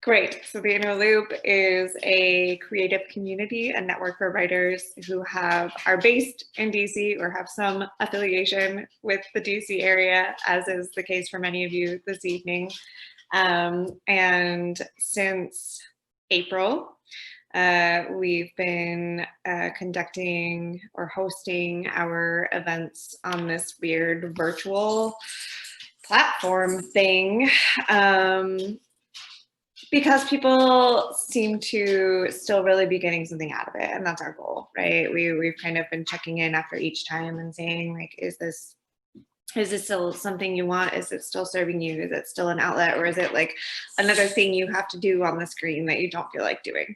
Great. So the Inner Loop is a creative community, a network for writers who are based in DC or have some affiliation with the DC area, as is the case for many of you this evening. And since April, we've been conducting or hosting our events on this weird virtual platform thing. Because people seem to still really be getting something out of it, and that's our goal, right? We've kind of been checking in after each time and saying, like, is this still something you want? Is it still serving you? Is it still an outlet, or is it like another thing you have to do on the screen that you don't feel like doing?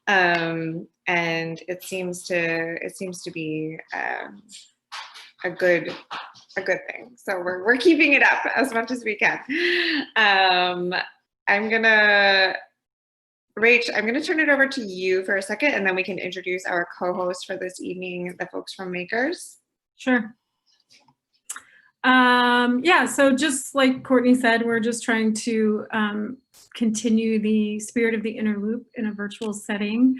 And it seems to be a good thing. So we're keeping it up as much as we can. Rach, I'm gonna turn it over to you for a second, and then we can introduce our co-host for this evening, the folks from Makars. Sure. Yeah, so just like Courtney said, we're just trying to continue the spirit of the Inner Loop in a virtual setting.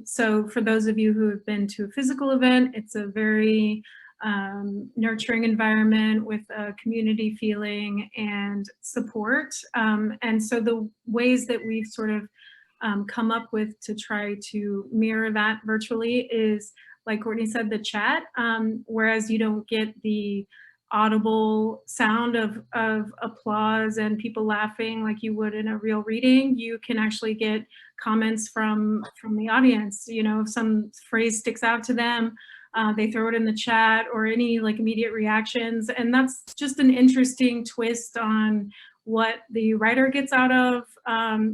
So for those of you who have been to a physical event, it's a very nurturing environment with a community feeling and support. And so the ways that we've sort of come up with to try to mirror that virtually is, like Courtney said, the chat, whereas you don't get the audible sound of applause and people laughing like you would in a real reading. You can actually get comments from the audience. You know, if some phrase sticks out to them, they throw it in the chat, or any like immediate reactions. And that's just an interesting twist on what the writer gets out of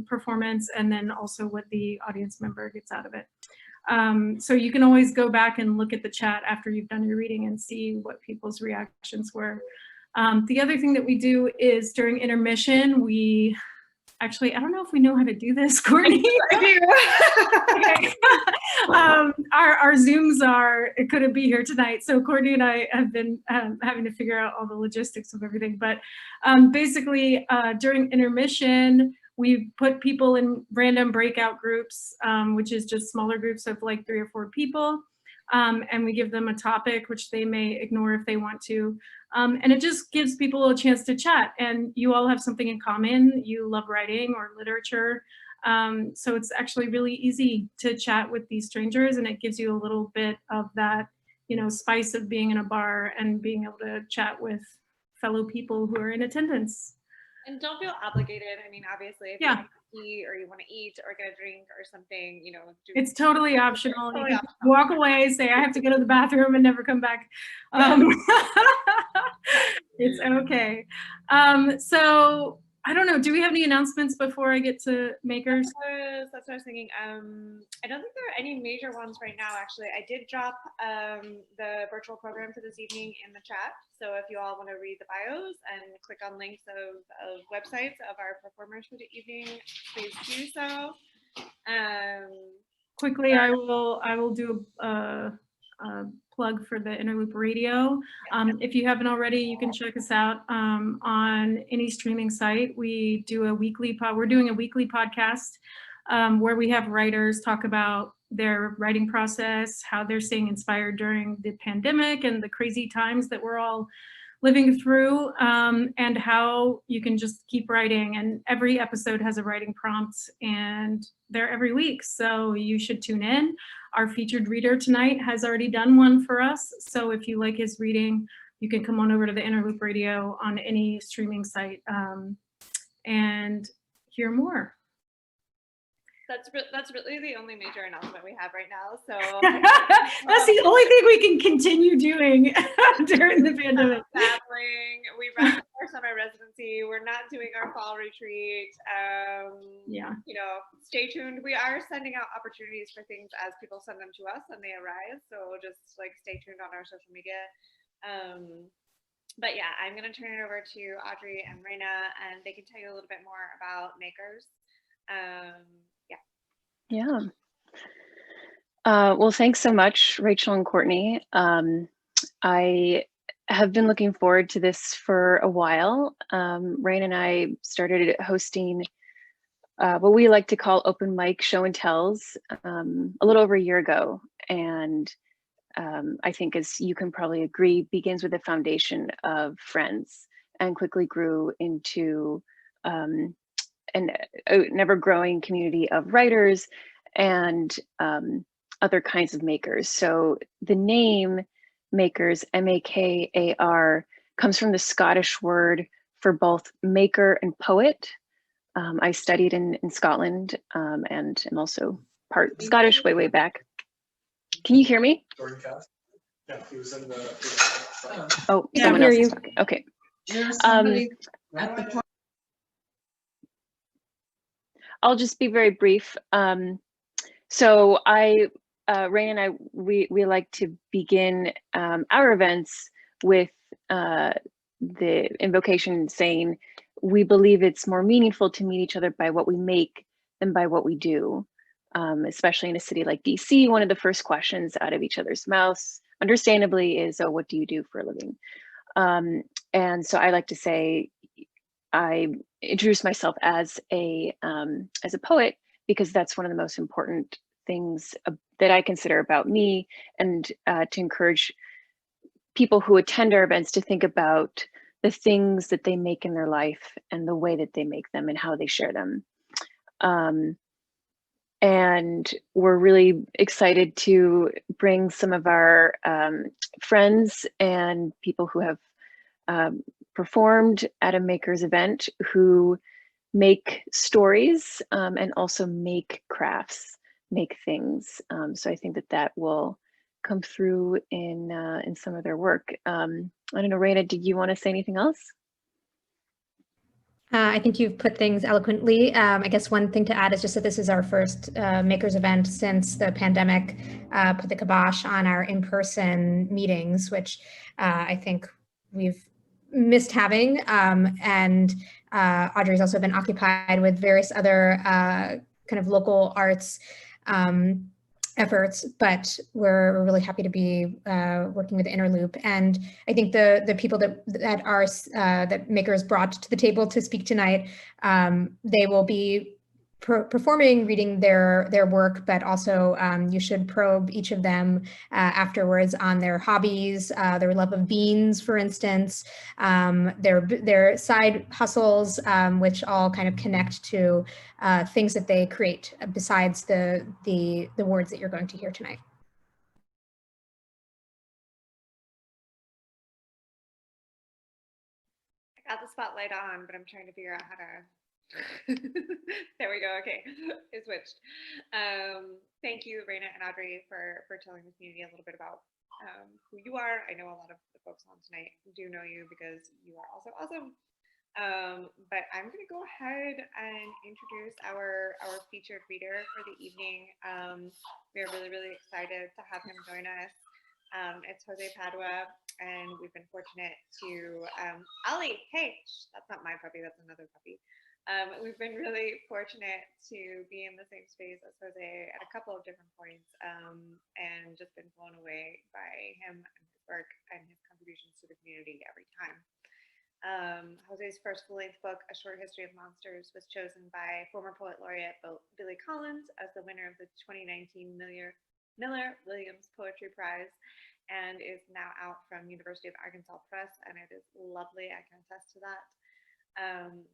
performance, and then also what the audience member gets out of it. So you can always go back and look at the chat after you've done your reading and see what people's reactions were. The other thing that we do is during intermission, we actually, I don't know if we know how to do this, Courtney. I do. Our Zooms couldn't be here tonight. So Courtney and I have been having to figure out all the logistics of everything. But basically during intermission, we put people in random breakout groups, which is just smaller groups of like 3 or 4 people. And we give them a topic which they may ignore if they want to. And it just gives people a chance to chat, and you all have something in common. You love writing or literature. So it's actually really easy to chat with these strangers, and it gives you a little bit of that, you know, spice of being in a bar and being able to chat with fellow people who are in attendance. And don't feel obligated. I mean, obviously, if you want to eat or you want to eat or get a drink or something, you know. It's totally optional. You can walk away, say, I have to go to the bathroom, and never come back. It's okay. So I don't know, do we have any announcements before I get to Makars? That's what I was thinking. I don't think there are any major ones right now, actually. I did drop the virtual program for this evening in the chat. So if you all want to read the bios and click on links of websites of our performers for the evening, please do so. Quickly, I will do a plug for the Inner Loop Radio. If you haven't already, you can check us out on any streaming site. We do we're doing a weekly podcast where we have writers talk about their writing process, how they're staying inspired during the pandemic and the crazy times that we're all living through, and how you can just keep writing. And every episode has a writing prompt, and they're every week, so you should tune in. Our featured reader tonight has already done one for us, so if you like his reading, you can come on over to the Inner Loop Radio on any streaming site and hear more. That's really the only major announcement we have right now. So that's the only thing we can continue doing during the pandemic. We wrapped our summer residency. We're not doing our fall retreat. Yeah. You know, stay tuned. We are sending out opportunities for things as people send them to us and they arise. So just like stay tuned on our social media. But yeah, I'm gonna turn it over to Audrey and Raina, and they can tell you a little bit more about Makars. Yeah. Well, thanks so much, Rachel and Courtney. I have been looking forward to this for a while. Rain and I started hosting what we like to call open mic show and tells a little over a year ago. And I think, as you can probably agree, begins with a foundation of friends and quickly grew into an ever-growing community of writers and other kinds of makers. So the name Makars, M-A-K-A-R, comes from the Scottish word for both maker and poet. I studied in Scotland and am also part Scottish way back. Can you hear me? Yeah, he was in the. Oh, Yeah, someone hear else you. is talking. Okay. There's somebody at the I'll just be very brief. So Rain and I, we like to begin our events with the invocation saying, we believe it's more meaningful to meet each other by what we make than by what we do. Especially in a city like DC, one of the first questions out of each other's mouths, understandably, is, oh, what do you do for a living? And so I like to say, I introduce myself as a poet because that's one of the most important things that I consider about me, and to encourage people who attend our events to think about the things that they make in their life and the way that they make them and how they share them. And we're really excited to bring some of our friends and people who have performed at a Makars event who make stories and also make crafts, make things. So I think that will come through in some of their work. I don't know, Raina, did you want to say anything else? I think you've put things eloquently. I guess one thing to add is just that this is our first Makars event since the pandemic put the kibosh on our in-person meetings, which I think we've missed having. And Audrey's also been occupied with various other kind of local arts efforts, but we're really happy to be working with Interloop. And I think the people that Makars brought to the table to speak tonight, they will be performing, reading their work, but also you should probe each of them afterwards on their hobbies, their love of beans, for instance, their side hustles, which all kind of connect to things that they create besides the words that you're going to hear tonight. I got the spotlight on, but I'm trying to figure out how to. There we go. Okay, it switched. Thank you, Raina and Audrey, for telling the community a little bit about who you are. I know a lot of the folks on tonight do know you because you are also awesome. But I'm going to go ahead and introduce our featured reader for the evening. We're really excited to have him join us. It's Jose Padua, and we've been fortunate to Ollie. Hey, that's not my puppy. That's another puppy. We've been really fortunate to be in the same space as Jose at a couple of different points, and just been blown away by him and his work and his contributions to the community every time. Jose's first full-length book, A Short History of Monsters, was chosen by former poet laureate Billy Collins as the winner of the 2019 Miller-Williams Poetry Prize, and is now out from University of Arkansas Press, and it is lovely. I can attest to that.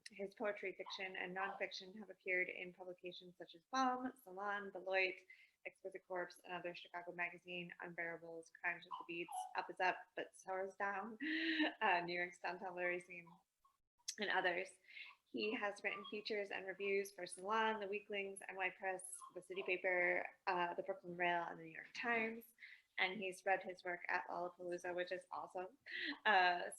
His poetry, fiction, and nonfiction have appeared in publications such as Bomb, Salon, Beloit, Exquisite Corpse, another Chicago magazine, Unbearables, Crimes with the Beats, Up is Up, but Sour's Down, New York's Downtown Literary Scene, and others. He has written features and reviews for Salon, The Weeklings, NY Press, The City Paper, The Brooklyn Rail, and The New York Times. And he's read his work at Lollapalooza, which is awesome.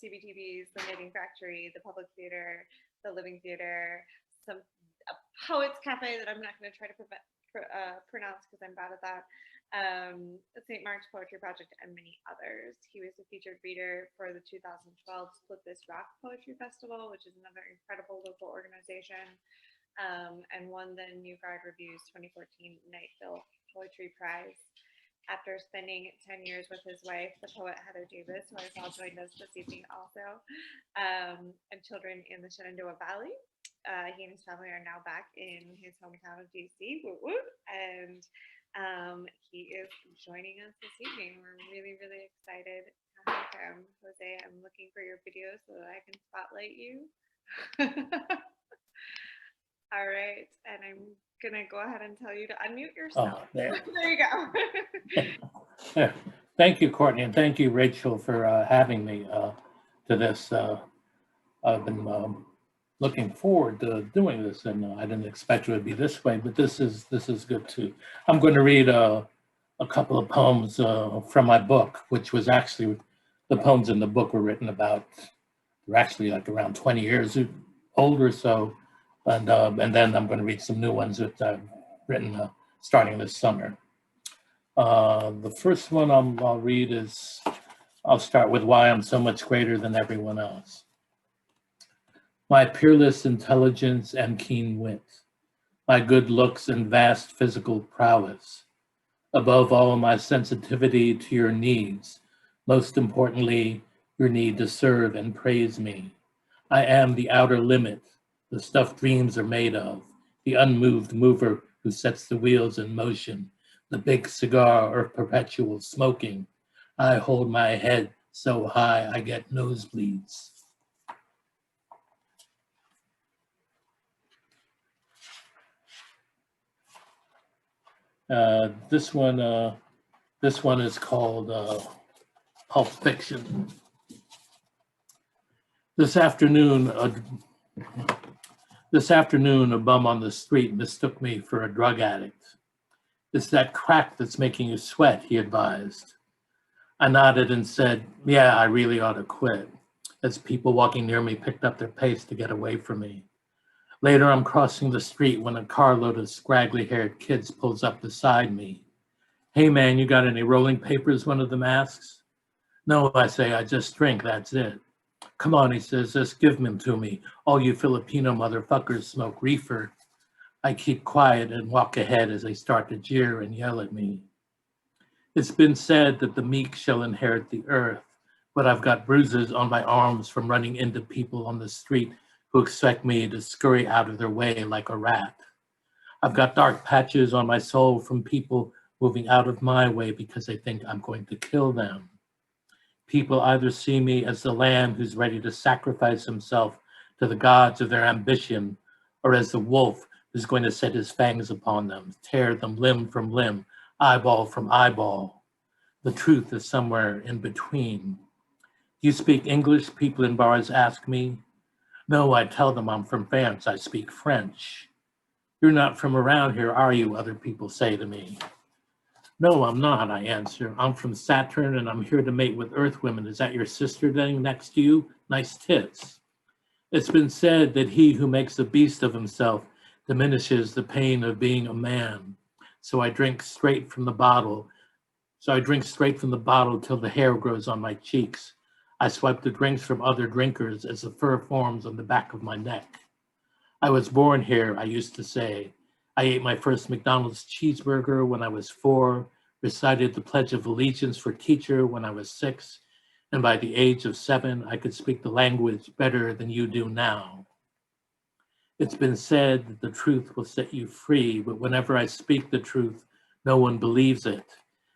CBTV's The Knitting Factory, the Public Theater, the Living Theater, a Poets Cafe that I'm not going to try to pronounce because I'm bad at that. The St. Mark's Poetry Project, and many others. He was a featured reader for the 2012 Split This Rock Poetry Festival, which is another incredible local organization, and won the New Guard Review's 2014 Nightville Poetry Prize. after spending 10 years with his wife, the poet Heather Davis, who I saw joined us this evening also, and children in the Shenandoah Valley. He and his family are now back in his hometown of DC, woo woo, and he is joining us this evening. We're really, really excited to have him. Jose, I'm looking for your video so that I can spotlight you. All right, and I'm gonna go ahead and tell you to unmute yourself. Oh, there. There you go. Yeah. Thank you, Courtney, and thank you, Rachel, for having me to this. I've been looking forward to doing this, and I didn't expect it would be this way, but this is good too. I'm going to read a couple of poems from my book, which was actually the poems in the book were written about. They're actually like around 20 years old or so, and then I'm going to read some new ones that I've written starting this summer. The first one I'll read is, I'll start with Why I'm So Much Greater Than Everyone Else. My peerless intelligence and keen wit, my good looks and vast physical prowess, above all my sensitivity to your needs, most importantly, your need to serve and praise me. I am the outer limit, the stuff dreams are made of, the unmoved mover who sets the wheels in motion, the big cigar of perpetual smoking. I hold my head so high I get nosebleeds. This one is called Pulp Fiction. This afternoon, a bum on the street mistook me for a drug addict. It's that crack that's making you sweat, he advised. I nodded and said, yeah, I really ought to quit, as people walking near me picked up their pace to get away from me. Later, I'm crossing the street when a carload of scraggly-haired kids pulls up beside me. Hey man, you got any rolling papers, one of them asks. No, I say, I just drink, that's it. Come on, he says, just give them to me. All you Filipino motherfuckers smoke reefer. I keep quiet and walk ahead as they start to jeer and yell at me. It's been said that the meek shall inherit the earth, but I've got bruises on my arms from running into people on the street who expect me to scurry out of their way like a rat. I've got dark patches on my soul from people moving out of my way because they think I'm going to kill them. People either see me as the lamb who's ready to sacrifice himself to the gods of their ambition, or as the wolf who's going to set his fangs upon them, tear them limb from limb, eyeball from eyeball. The truth is somewhere in between. Do you speak English? People in bars ask me. No, I tell them I'm from France, I speak French. You're not from around here, are you? Other people say to me. No, I'm not, I answer. I'm from Saturn and I'm here to mate with Earth women. Is that your sister laying next to you? Nice tits. It's been said that he who makes a beast of himself diminishes the pain of being a man. So I drink straight from the bottle. Till the hair grows on my cheeks. I swipe the drinks from other drinkers as the fur forms on the back of my neck. I was born here, I used to say. I ate my first McDonald's cheeseburger when I was 4, recited the Pledge of Allegiance for teacher when I was 6, and by the age of 7, I could speak the language better than you do now. It's been said that the truth will set you free, but whenever I speak the truth, no one believes it.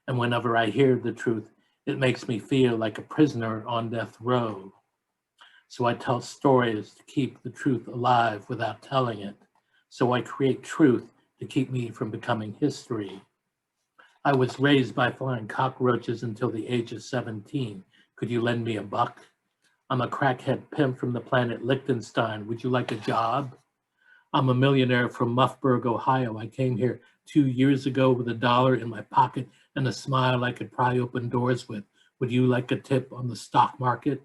And whenever I hear the truth, it makes me feel like a prisoner on death row. So I tell stories to keep the truth alive without telling it. So I create truth to keep me from becoming history. I was raised by flying cockroaches until the age of 17. Could you lend me a buck? I'm a crackhead pimp from the planet Liechtenstein. Would you like a job? I'm a millionaire from Muffburg, Ohio. I came here 2 years ago with $1 in my pocket and a smile I could pry open doors with. Would you like a tip on the stock market?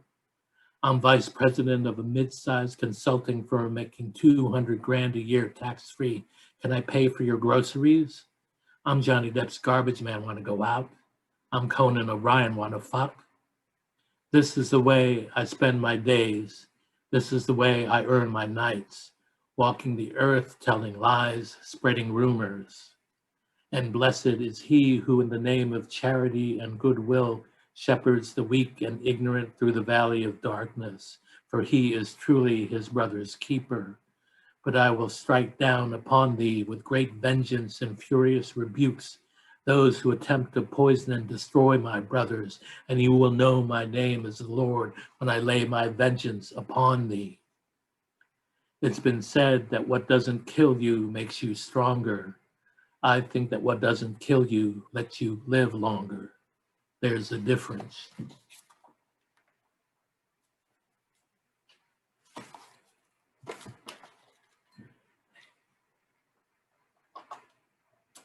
I'm vice president of a mid-sized consulting firm making 200 grand a year tax-free. Can I pay for your groceries? I'm Johnny Depp's garbage man, want to go out? I'm Conan O'Brien, want to fuck? This is the way I spend my days. This is the way I earn my nights. Walking the earth, telling lies, spreading rumors. And blessed is he who in the name of charity and goodwill shepherds the weak and ignorant through the valley of darkness, for he is truly his brother's keeper. But I will strike down upon thee with great vengeance and furious rebukes those who attempt to poison and destroy my brothers, and you will know my name as the Lord when I lay my vengeance upon thee. It's been said that what doesn't kill you makes you stronger. I think that what doesn't kill you lets you live longer. There's a difference.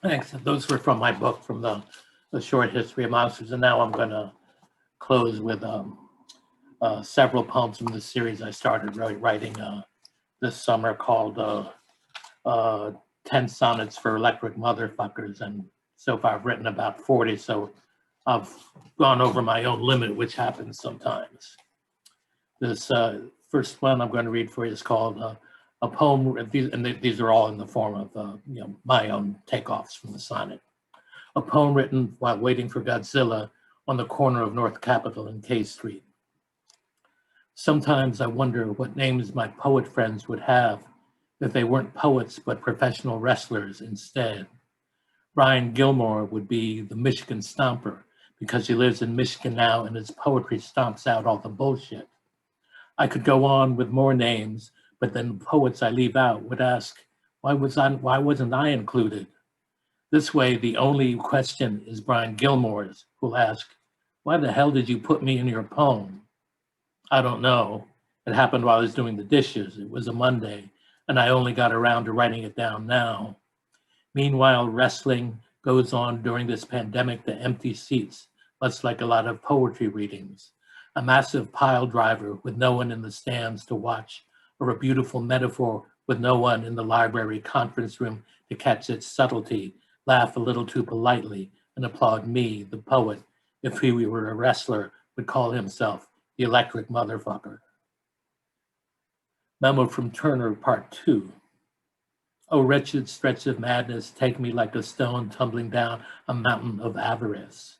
Thanks. Those were from my book, from the Short History of Monsters. And now I'm going to close with several poems from the series I started writing this summer called 10 Sonnets for Electric Motherfuckers. And so far I've written about 40, so I've gone over my own limit, which happens sometimes. This first one I'm going to read for you is called a poem, and these are all in the form of my own takeoffs from the sonnet. A poem written while waiting for Godzilla on the corner of North Capitol and K Street. Sometimes I wonder what names my poet friends would have if they weren't poets but professional wrestlers instead. Brian Gilmore would be the Michigan Stomper because he lives in Michigan now and his poetry stomps out all the bullshit. I could go on with more names, but then poets I leave out would ask, why wasn't I included? This way, the only question is Brian Gilmore's, who'll ask, why the hell did you put me in your poem? I don't know. It happened while I was doing the dishes. It was a Monday, and I only got around to writing it down now. Meanwhile, wrestling goes on during this pandemic to empty seats, much like a lot of poetry readings. A massive pile driver with no one in the stands to watch, or a beautiful metaphor with no one in the library conference room to catch its subtlety, laugh a little too politely, and applaud me, the poet, if he were a wrestler, would call himself the electric motherfucker. Memo from Turner, Part 2. O wretched stretch of madness, take me like a stone tumbling down a mountain of avarice.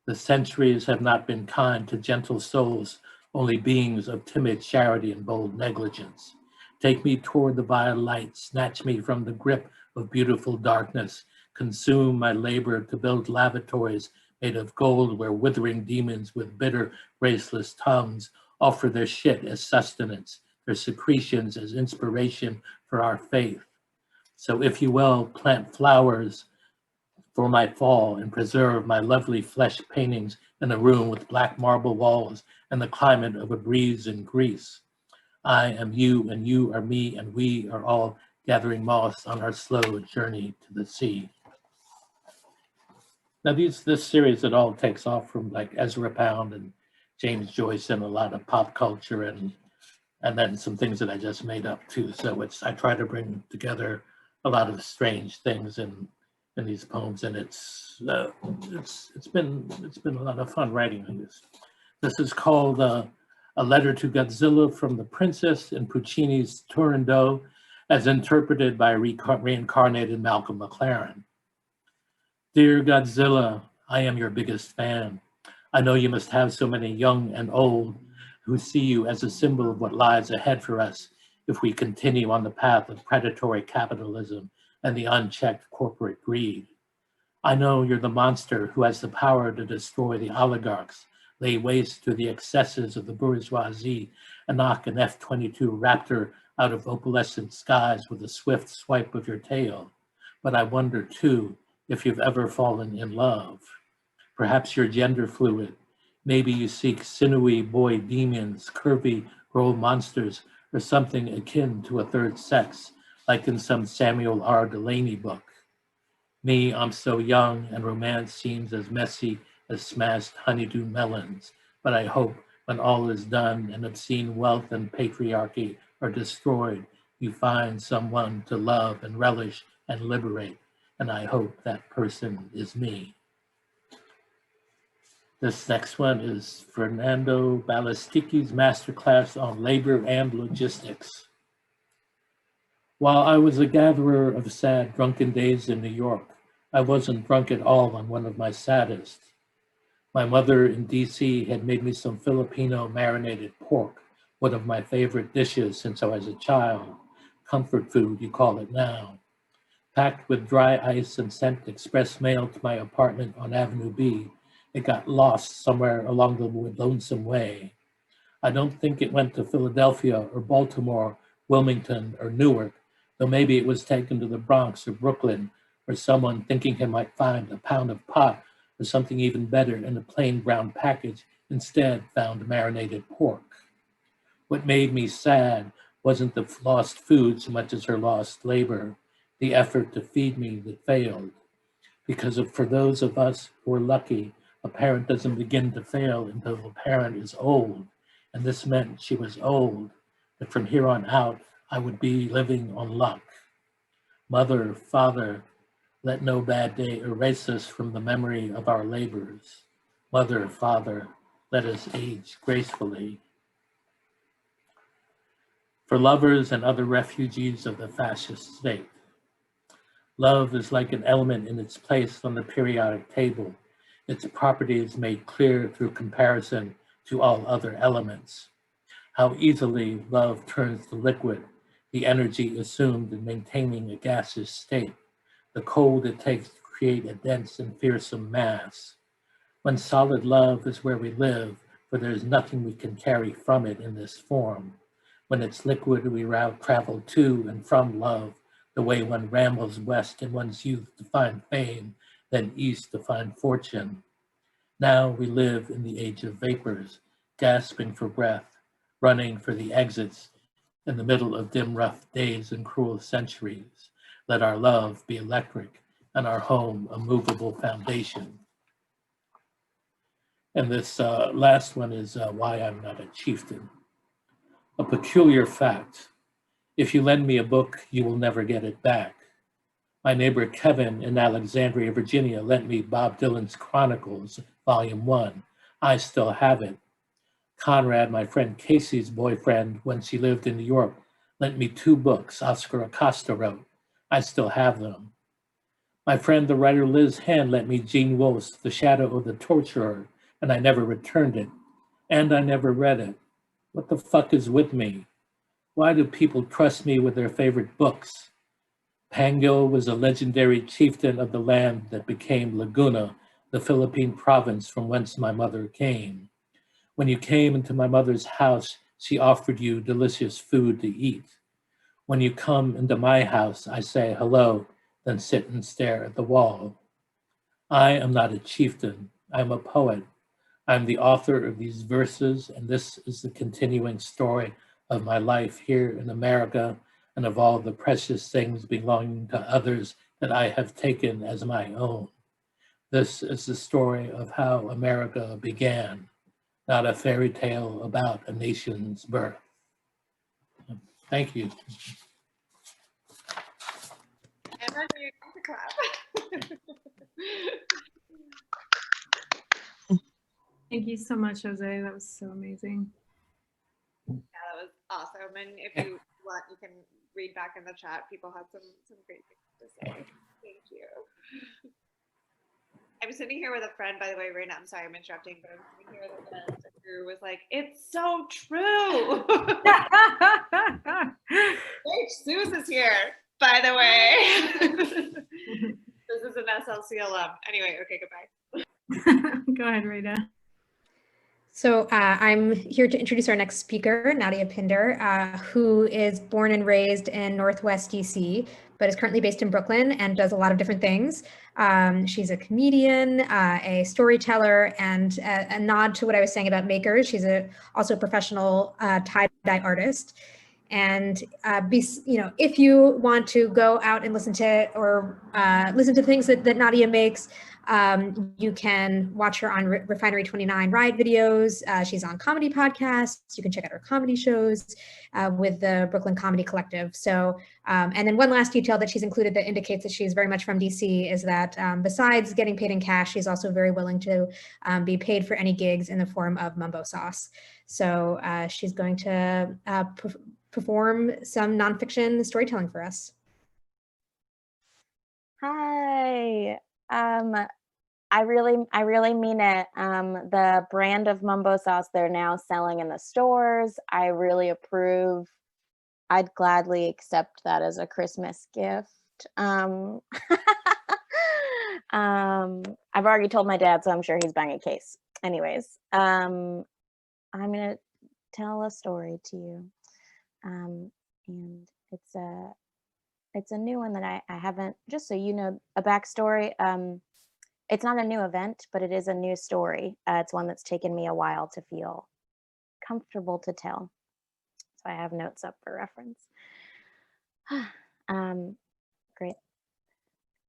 The centuries have not been kind to gentle souls, only beings of timid charity and bold negligence. Take me toward the vile light, snatch me from the grip of beautiful darkness, consume my labor to build lavatories made of gold where withering demons with bitter, graceless tongues offer their shit as sustenance, their secretions as inspiration for our faith. So if you will, plant flowers for my fall and preserve my lovely flesh paintings in a room with black marble walls and the climate of a breeze in Greece. I am you and you are me and we are all gathering moss on our slow journey to the sea. Now this series, it all takes off from like Ezra Pound and James Joyce and a lot of pop culture and then some things that I just made up too. So I try to bring together a lot of strange things in these poems, and it's been a lot of fun writing on this. This is called A Letter to Godzilla from the Princess in Puccini's Turandot, as interpreted by reincarnated Malcolm McLaren. Dear Godzilla, I am your biggest fan. I know you must have so many young and old who see you as a symbol of what lies ahead for us if we continue on the path of predatory capitalism and the unchecked corporate greed. I know you're the monster who has the power to destroy the oligarchs, lay waste to the excesses of the bourgeoisie, and knock an F-22 Raptor out of opalescent skies with a swift swipe of your tail. But I wonder, too, if you've ever fallen in love. Perhaps you're gender fluid. Maybe you seek sinewy boy demons, curvy girl monsters, or something akin to a third sex, like in some Samuel R. Delany book. Me, I'm so young, and romance seems as messy as smashed honeydew melons. But I hope when all is done and obscene wealth and patriarchy are destroyed, you find someone to love and relish and liberate. And I hope that person is me. This next one is Fernando Balastiki's masterclass on labor and logistics. While I was a gatherer of sad, drunken days in New York, I wasn't drunk at all on one of my saddest. My mother in DC had made me some Filipino marinated pork, one of my favorite dishes since I was a child. Comfort food, you call it now. Packed with dry ice and sent express mail to my apartment on Avenue B, it got lost somewhere along the lonesome way. I don't think it went to Philadelphia or Baltimore, Wilmington or Newark, though maybe it was taken to the Bronx or Brooklyn, where someone thinking he might find a pound of pot or something even better in a plain brown package instead found marinated pork. What made me sad wasn't the lost food so much as her lost labor, the effort to feed me that failed. Because for those of us who are lucky, a parent doesn't begin to fail until the parent is old. And this meant she was old, that from here on out, I would be living on luck. Mother, father, let no bad day erase us from the memory of our labors. Mother, father, let us age gracefully. For lovers and other refugees of the fascist state, love is like an element in its place on the periodic table, its properties made clear through comparison to all other elements. How easily love turns to liquid, the energy assumed in maintaining a gaseous state, the cold it takes to create a dense and fearsome mass. When solid love is where we live, for there is nothing we can carry from it in this form. When it's liquid, we travel to and from love, the way one rambles west in one's youth to find fame, then east to find fortune. Now we live in the age of vapors, gasping for breath, running for the exits in the middle of dim, rough days and cruel centuries. Let our love be electric and our home a movable foundation. And this last one is why I'm not a chieftain. A peculiar fact. If you lend me a book, you will never get it back. My neighbor Kevin in Alexandria, Virginia, lent me Bob Dylan's Chronicles, Volume 1. I still have it. Conrad, my friend Casey's boyfriend, when she lived in New York, lent me 2 books Oscar Acosta wrote. I still have them. My friend, the writer Liz Hand, lent me Gene Wolfe's The Shadow of the Torturer, and I never returned it. And I never read it. What the fuck is with me? Why do people trust me with their favorite books? Pango was a legendary chieftain of the land that became Laguna, the Philippine province from whence my mother came. When you came into my mother's house, she offered you delicious food to eat. When you come into my house, I say hello, then sit and stare at the wall. I am not a chieftain, I'm a poet. I'm the author of these verses, and this is the continuing story of my life here in America and of all the precious things belonging to others that I have taken as my own. This is the story of how America began, not a fairy tale about a nation's birth. Thank you. And then you need to clap. Thank you so much, Jose. That was so amazing. Yeah, that was awesome. And if you want, you can read back in the chat. People had some great things to say. Thank you. I'm sitting here with a friend, by the way, right now. I'm sorry I'm interrupting, but I'm sitting here with a friend who was like, it's so true. Suze is here, by the way. This is an SLC alum. Anyway, okay, goodbye. Go ahead, Rita. So I'm here to introduce our next speaker, Nadia Pinder, who is born and raised in Northwest DC, but is currently based in Brooklyn and does a lot of different things. She's a comedian, a storyteller, and a nod to what I was saying about makers. She's also a professional tie-dye artist. And if you want to go out and listen to things that Nadia makes, you can watch her on Refinery 29 Riot videos. She's on comedy podcasts. You can check out her comedy shows with the Brooklyn Comedy Collective. So, and then one last detail that she's included that indicates that she's very much from DC is that besides getting paid in cash, she's also very willing to be paid for any gigs in the form of mumbo sauce. So she's going to perform some nonfiction storytelling for us. Hi. I really mean it. The brand of mumbo sauce they're now selling in the stores, I really approve. I'd gladly accept that as a Christmas gift. I've already told my dad, so I'm sure he's buying a case. Anyways, I'm gonna tell a story to you, and it's a new one that I haven't. Just so you know, a backstory. It's not a new event, but it is a new story. It's one that's taken me a while to feel comfortable to tell. So I have notes up for reference. Great.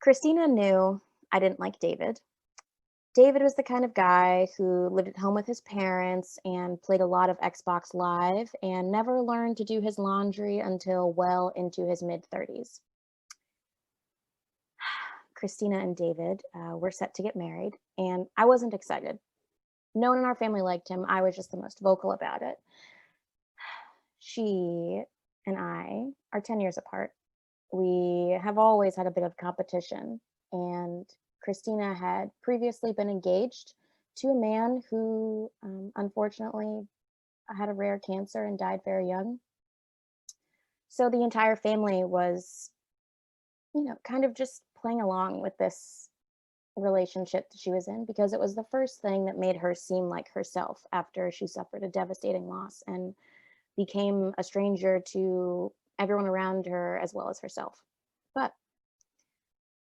Christina knew I didn't like David. David was the kind of guy who lived at home with his parents and played a lot of Xbox Live and never learned to do his laundry until well into his mid-30s. Christina and David were set to get married, and I wasn't excited. No one in our family liked him. I was just the most vocal about it. She and I are 10 years apart. We have always had a bit of competition, and Christina had previously been engaged to a man who unfortunately had a rare cancer and died very young. So the entire family was, kind of just playing along with this relationship that she was in because it was the first thing that made her seem like herself after she suffered a devastating loss and became a stranger to everyone around her as well as herself. But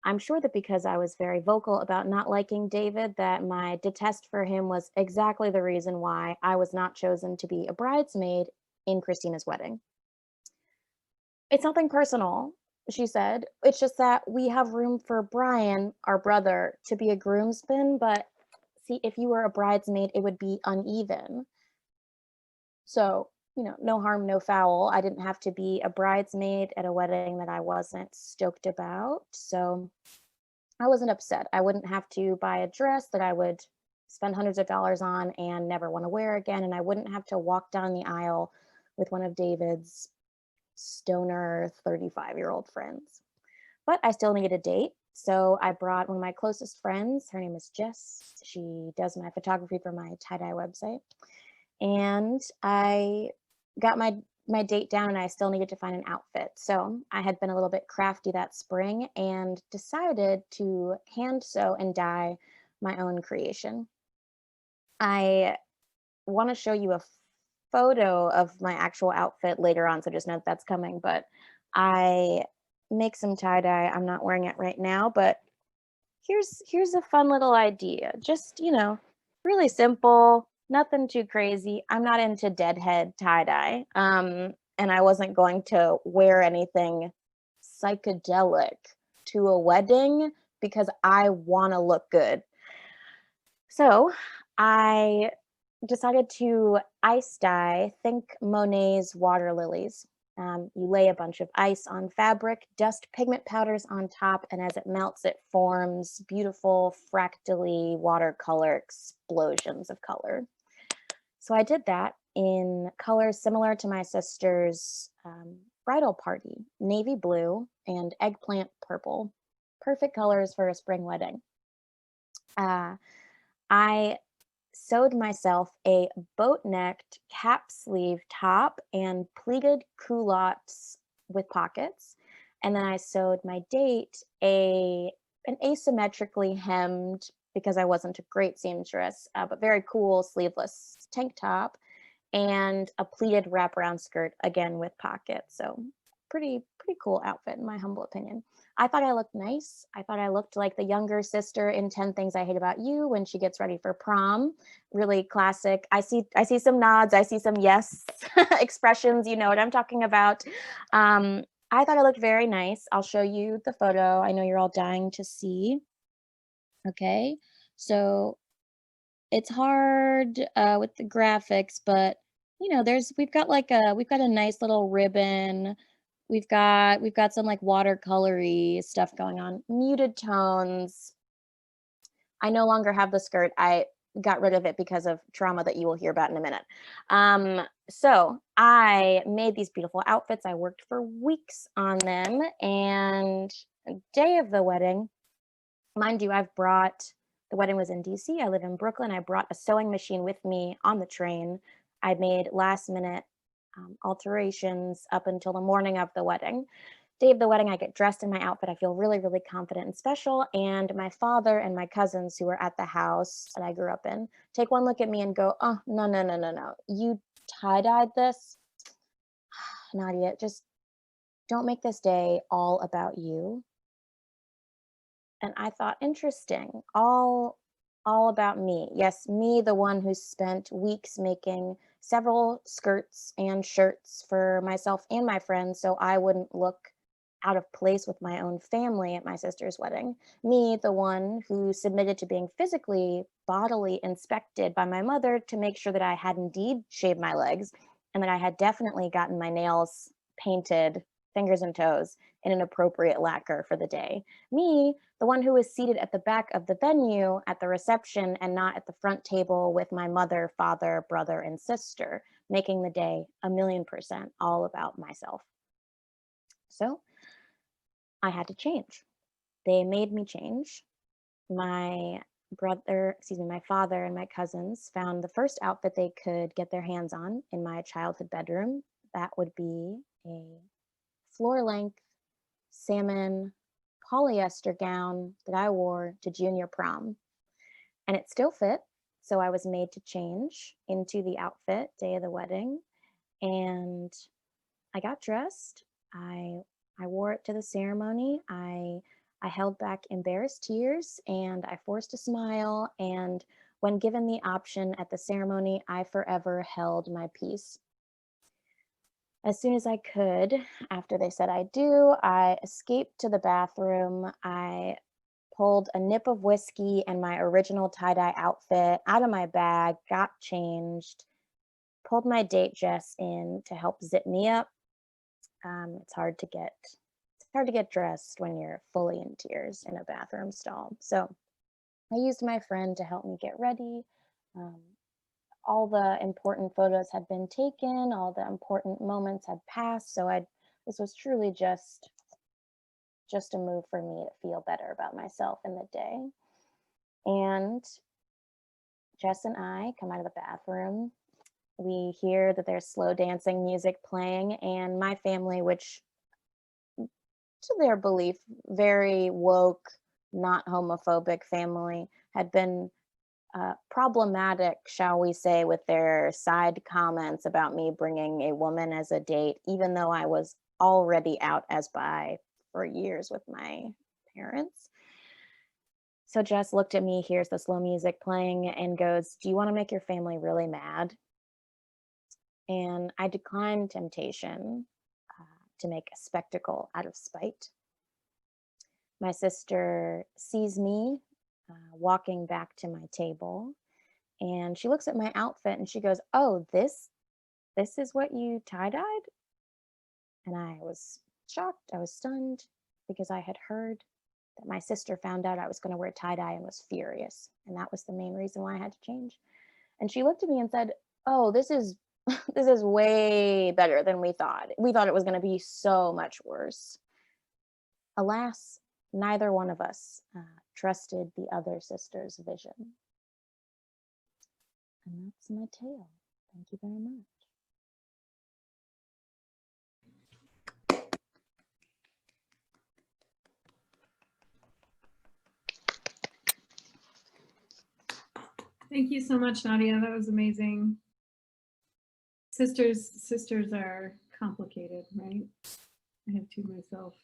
I'm sure that because I was very vocal about not liking David, that my detest for him was exactly the reason why I was not chosen to be a bridesmaid in Christina's wedding. It's nothing personal, she said. It's just that we have room for Brian, our brother, to be a groomsman, but see, if you were a bridesmaid, it would be uneven. So, no harm, no foul. I didn't have to be a bridesmaid at a wedding that I wasn't stoked about. So I wasn't upset. I wouldn't have to buy a dress that I would spend hundreds of dollars on and never want to wear again. And I wouldn't have to walk down the aisle with one of David's stoner 35-year-old friends. But I still needed a date. So I brought one of my closest friends. Her name is Jess. She does my photography for my tie-dye website. And I got my date down, and I still needed to find an outfit. So I had been a little bit crafty that spring and decided to hand sew and dye my own creation. I want to show you a photo of my actual outfit later on, so just know that's coming. But I make some tie-dye. I'm not wearing it right now, but here's a fun little idea. Just, really simple. Nothing too crazy. I'm not into deadhead tie-dye. And I wasn't going to wear anything psychedelic to a wedding because I want to look good. So I decided to ice dye, think Monet's water lilies. You lay a bunch of ice on fabric, dust pigment powders on top, and as it melts, it forms beautiful fractally watercolor explosions of color. So I did that in colors similar to my sister's bridal party, navy blue and eggplant purple. Perfect colors for a spring wedding. I sewed myself a boat-necked cap sleeve top and pleated culottes with pockets. And then I sewed my date an asymmetrically hemmed, because I wasn't a great seamstress, but very cool sleeveless tank top and a pleated wraparound skirt, again with pockets. So pretty cool outfit in my humble opinion. I thought I looked nice. I thought I looked like the younger sister in 10 Things I Hate About You when she gets ready for prom. Really classic. I see some nods. I see some yes expressions. You know what I'm talking about. I thought I looked very nice. I'll show you the photo. I know you're all dying to see. Okay, so it's hard with the graphics, but we've got a nice little ribbon. We've got some like watercolory stuff going on, muted tones. I no longer have the skirt. I got rid of it because of trauma that you will hear about in a minute. So I made these beautiful outfits. I worked for weeks on them, and day of the wedding, mind you, the wedding was in DC. I live in Brooklyn. I brought a sewing machine with me on the train. I made last minute alterations up until the morning of the wedding. Day of the wedding, I get dressed in my outfit. I feel really, really confident and special. And my father and my cousins who were at the house that I grew up in take one look at me and go, oh, no, no, no, no, no. You tie-dyed this? Nadia, just don't make this day all about you. And I thought, interesting, all about me. Yes, me, the one who spent weeks making several skirts and shirts for myself and my friends so I wouldn't look out of place with my own family at my sister's wedding. Me, the one who submitted to being physically, bodily inspected by my mother to make sure that I had indeed shaved my legs and that I had definitely gotten my nails painted, fingers and toes, in an appropriate lacquer for the day. Me, the one who was seated at the back of the venue at the reception and not at the front table with my mother, father, brother, and sister, making the day 1,000,000% all about myself. So I had to change. They made me change. My father and my cousins found the first outfit they could get their hands on in my childhood bedroom. That would be a floor-length salmon polyester gown that I wore to junior prom. And it still fit, so I was made to change into the outfit day of the wedding. And I got dressed. I wore it to the ceremony. I held back embarrassed tears and I forced a smile. And when given the option at the ceremony, I forever held my peace. As soon as I could, after they said I do, I escaped to the bathroom. I pulled a nip of whiskey and my original tie-dye outfit out of my bag, got changed, pulled my date Jess in to help zip me up. It's hard to get dressed when you're fully in tears in a bathroom stall. So I used my friend to help me get ready. All the important photos had been taken, all the important moments had passed. So this was truly just a move for me to feel better about myself in the day. And Jess and I come out of the bathroom. We hear that there's slow dancing music playing, and my family, which to their belief, very woke, not homophobic family, had been problematic, shall we say, with their side comments about me bringing a woman as a date, even though I was already out as bi for years with my parents. So Jess looked at me, hears the slow music playing, and goes, "Do you want to make your family really mad?" And I declined temptation to make a spectacle out of spite. My sister sees me walking back to my table, and she looks at my outfit and she goes, "Oh, this is what you tie-dyed?" And I was shocked. I was stunned because I had heard that my sister found out I was going to wear tie-dye and was furious. And that was the main reason why I had to change. And she looked at me and said, "Oh, this is way better than we thought. We thought it was going to be so much worse." Alas, neither one of us trusted the other sister's vision. And that's my tale. Thank you very much. Thank you so much, Nadia. That was amazing. Sisters are complicated, right? I have two myself.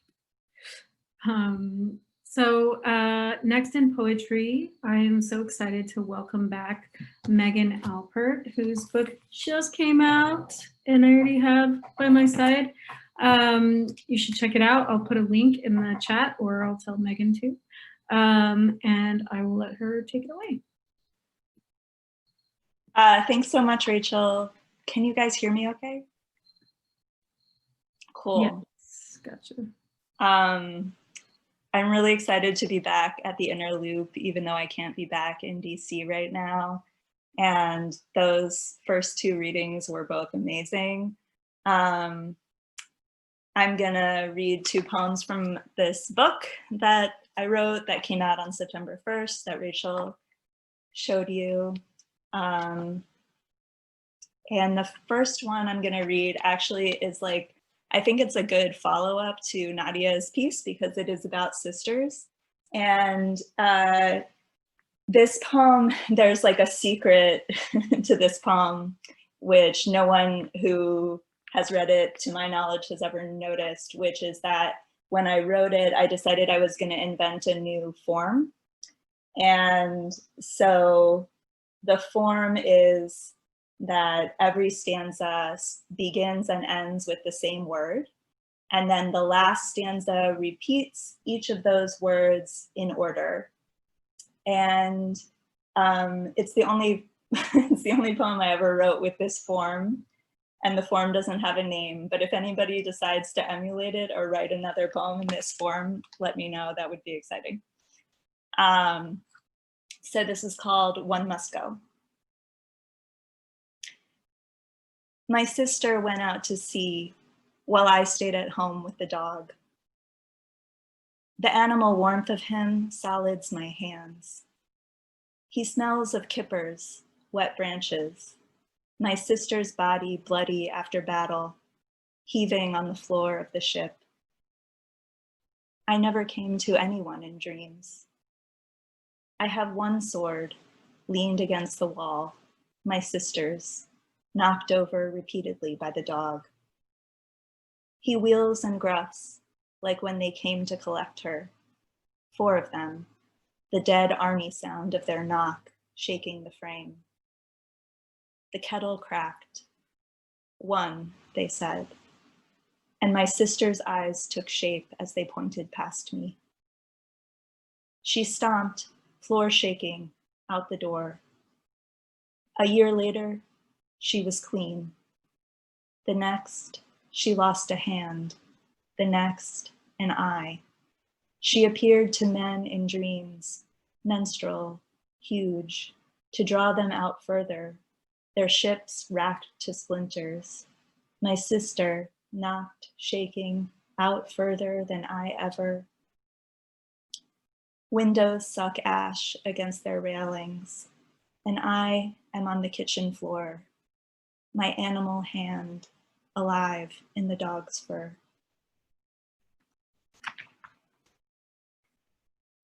So next in poetry, I am so excited to welcome back Megan Alpert, whose book just came out and I already have by my side. You should check it out. I'll put a link in the chat or I'll tell Megan to. And I will let her take it away. Thanks so much, Rachel. Can you guys hear me okay? Cool. Yes, gotcha. I'm really excited to be back at the Inner Loop, even though I can't be back in DC right now. And those first two readings were both amazing. I'm gonna read 2 poems from this book that I wrote that came out on September 1st that Rachel showed you. And the first one I'm gonna read actually is like, I think it's a good follow-up to Nadia's piece because it is about sisters. And this poem, there's like a secret to this poem, which no one who has read it, to my knowledge, has ever noticed, which is that when I wrote it, I decided I was gonna invent a new form. And so the form is that every stanza begins and ends with the same word. And then the last stanza repeats each of those words in order. And it's the only it's the only poem I ever wrote with this form. And the form doesn't have a name, but if anybody decides to emulate it or write another poem in this form, let me know, that would be exciting. So this is called One Must Go. My sister went out to sea while I stayed at home with the dog. The animal warmth of him solids my hands. He smells of kippers, wet branches, my sister's body bloody after battle, heaving on the floor of the ship. I never came to anyone in dreams. I have one sword leaned against the wall, my sister's, knocked over repeatedly by the dog. He wheels and gruffs like when they came to collect her, 4 of them, the dead army sound of their knock shaking the frame. The kettle cracked. 1, they said, and my sister's eyes took shape as they pointed past me. She stomped, floor shaking, out the door. A year later, she was clean. The next, she lost a hand. The next, an eye. She appeared to men in dreams, menstrual, huge, to draw them out further, their ships racked to splinters. My sister, knocked, shaking, out further than I ever. Windows suck ash against their railings, and I am on the kitchen floor, my animal hand alive in the dog's fur.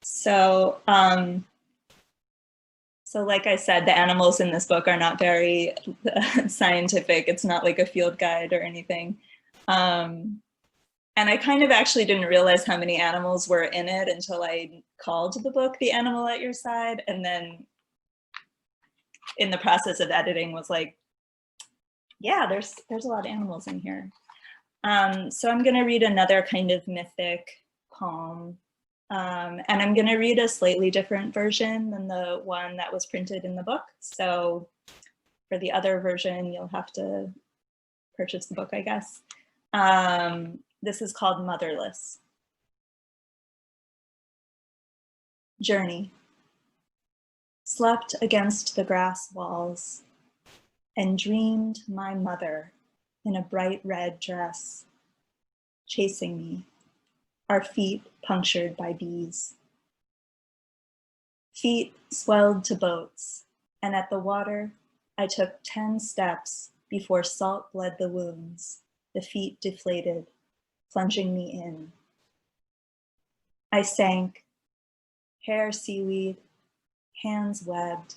So like I said, the animals in this book are not very scientific. It's not like a field guide or anything. And I kind of actually didn't realize how many animals were in it until I called the book The Animal at Your Side. And then in the process of editing was like, yeah, there's a lot of animals in here. So I'm gonna read another kind of mythic poem. And I'm gonna read a slightly different version than the one that was printed in the book. So for the other version, you'll have to purchase the book, I guess. This is called Motherless. Journey. Slept against the grass walls and dreamed my mother in a bright red dress, chasing me, our feet punctured by bees. Feet swelled to boats, and at the water, I took 10 steps before salt bled the wounds, the feet deflated, plunging me in. I sank, hair seaweed, hands webbed,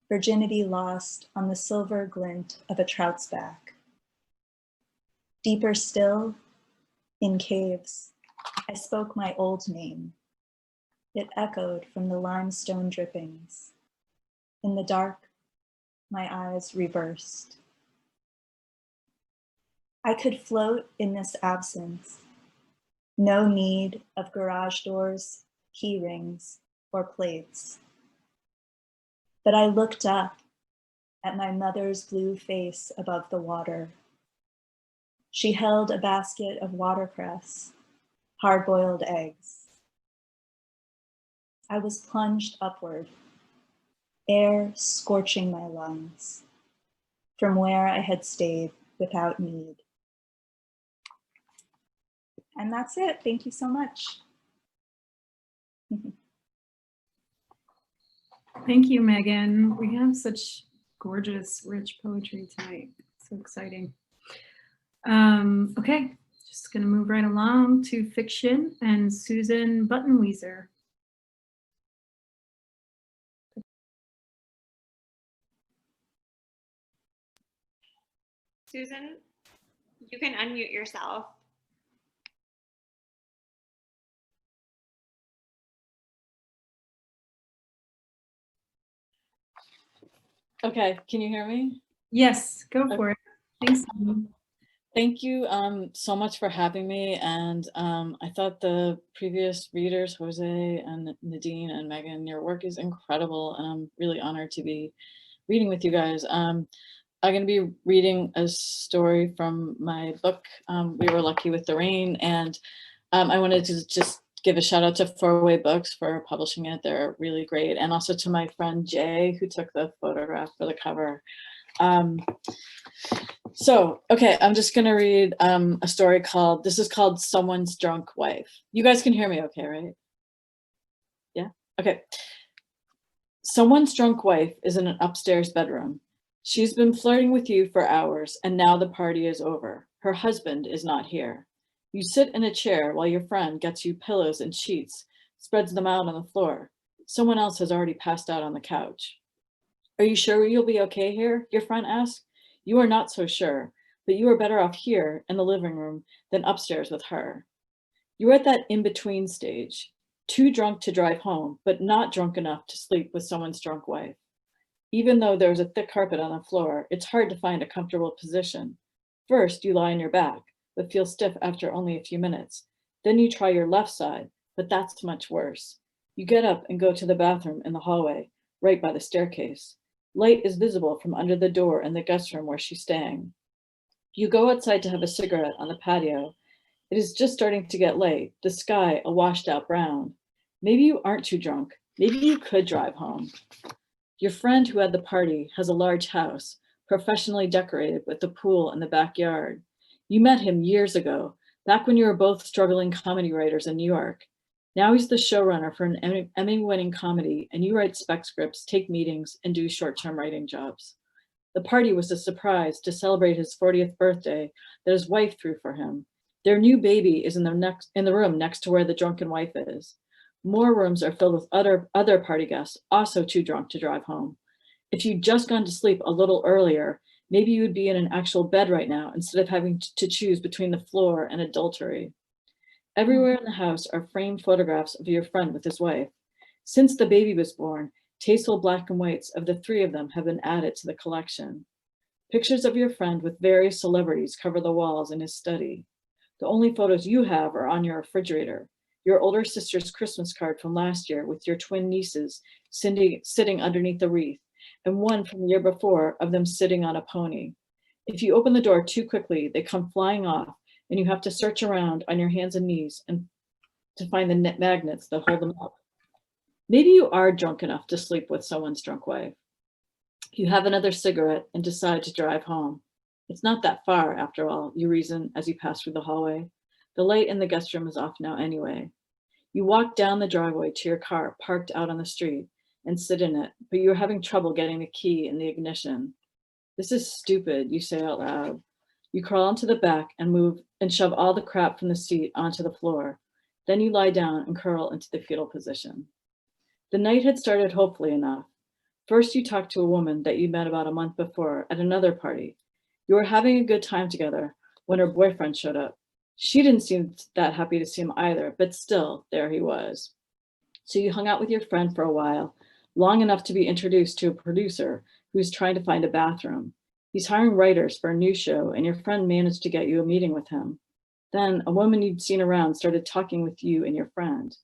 virginity lost on the silver glint of a trout's back. Deeper still, in caves, I spoke my old name. It echoed from the limestone drippings. In the dark, my eyes reversed. I could float in this absence. No need of garage doors, key rings, or plates. But I looked up at my mother's blue face above the water. She held a basket of watercress, hard-boiled eggs. I was plunged upward, air scorching my lungs, from where I had stayed without need. And that's it. Thank you so much. Thank you, Megan. We have such gorgeous, rich poetry tonight. So exciting. Okay, just gonna move right along to fiction and Susan Buttonwieser. Susan, you can unmute yourself. Okay, can you hear me? Yes, go for it. Thanks. Thank you so much for having me. And I thought the previous readers, Jose and Nadine and Megan, your work is incredible. And I'm really honored to be reading with you guys. I'm going to be reading a story from my book, We Were Lucky with the Rain. And I wanted to just give a shout out to Four-Way Books for publishing it. They're really great. And also to my friend Jay, who took the photograph for the cover. So, okay, I'm just gonna read a story called, this is called Someone's Drunk Wife. You guys can hear me okay, right? Yeah, okay. Someone's drunk wife is in an upstairs bedroom. She's been flirting with you for hours and now the party is over. Her husband is not here. You sit in a chair while your friend gets you pillows and sheets, spreads them out on the floor. Someone else has already passed out on the couch. Are you sure you'll be okay here? Your friend asks. You are not so sure, but you are better off here in the living room than upstairs with her. You're at that in-between stage, too drunk to drive home, but not drunk enough to sleep with someone's drunk wife. Even though there's a thick carpet on the floor, it's hard to find a comfortable position. First, you lie on your back, but feel stiff after only a few minutes. Then you try your left side, but that's much worse. You get up and go to the bathroom in the hallway, right by the staircase. Light is visible from under the door in the guest room where she's staying. You go outside to have a cigarette on the patio. It is just starting to get late, the sky a washed out brown. Maybe you aren't too drunk. Maybe you could drive home. Your friend who had the party has a large house, professionally decorated with a pool in the backyard. You met him years ago, back when you were both struggling comedy writers in New York. Now he's the showrunner for an Emmy-winning comedy, and you write spec scripts, take meetings, and do short-term writing jobs. The party was a surprise to celebrate his 40th birthday that his wife threw for him. Their new baby is in the room next to where the drunken wife is. More rooms are filled with other party guests, also too drunk to drive home. If you'd just gone to sleep a little earlier, maybe you would be in an actual bed right now instead of having to choose between the floor and adultery. Everywhere in the house are framed photographs of your friend with his wife. Since the baby was born, tasteful black and whites of the three of them have been added to the collection. Pictures of your friend with various celebrities cover the walls in his study. The only photos you have are on your refrigerator. Your older sister's Christmas card from last year with your twin nieces sitting underneath the wreath, and one from the year before of them sitting on a pony. If you open the door too quickly, they come flying off, and you have to search around on your hands and knees and to find the magnets that hold them up. Maybe you are drunk enough to sleep with someone's drunk wife. You have another cigarette and decide to drive home. It's not that far, after all, you reason as you pass through the hallway. The light in the guest room is off now anyway. You walk down the driveway to your car parked out on the street and sit in it, but you're having trouble getting the key in the ignition. This is stupid, you say out loud. You crawl into the back and move and shove all the crap from the seat onto the floor. Then you lie down and curl into the fetal position. The night had started hopefully enough. First, you talked to a woman that you met about a month before at another party. You were having a good time together when her boyfriend showed up. She didn't seem that happy to see him either, but still, there he was. So you hung out with your friend for a while, long enough to be introduced to a producer who's trying to find a bathroom. He's hiring writers for a new show, and your friend managed to get you a meeting with him. Then a woman you'd seen around started talking with you and your friend.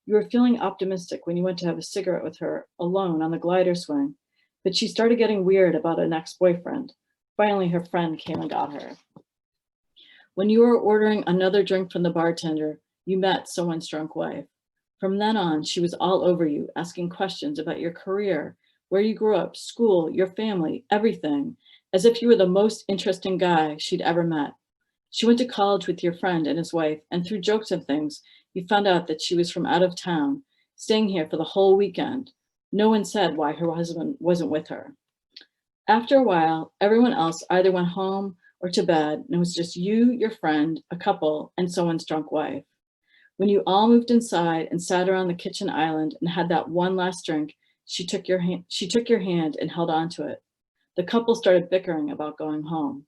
You were feeling optimistic when you went to have a cigarette with her alone on the glider swing, but she started getting weird about an ex-boyfriend. Finally, her friend came and got her. When you were ordering another drink from the bartender, you met someone's drunk wife. From then on, she was all over you, asking questions about your career, where you grew up, school, your family, everything, as if you were the most interesting guy she'd ever met. She went to college with your friend and his wife, and through jokes and things, you found out that she was from out of town, staying here for the whole weekend. No one said why her husband wasn't with her. After a while, everyone else either went home or to bed, and it was just you, your friend, a couple, and someone's drunk wife. When you all moved inside and sat around the kitchen island and had that one last drink, she took your hand and held onto it. The couple started bickering about going home.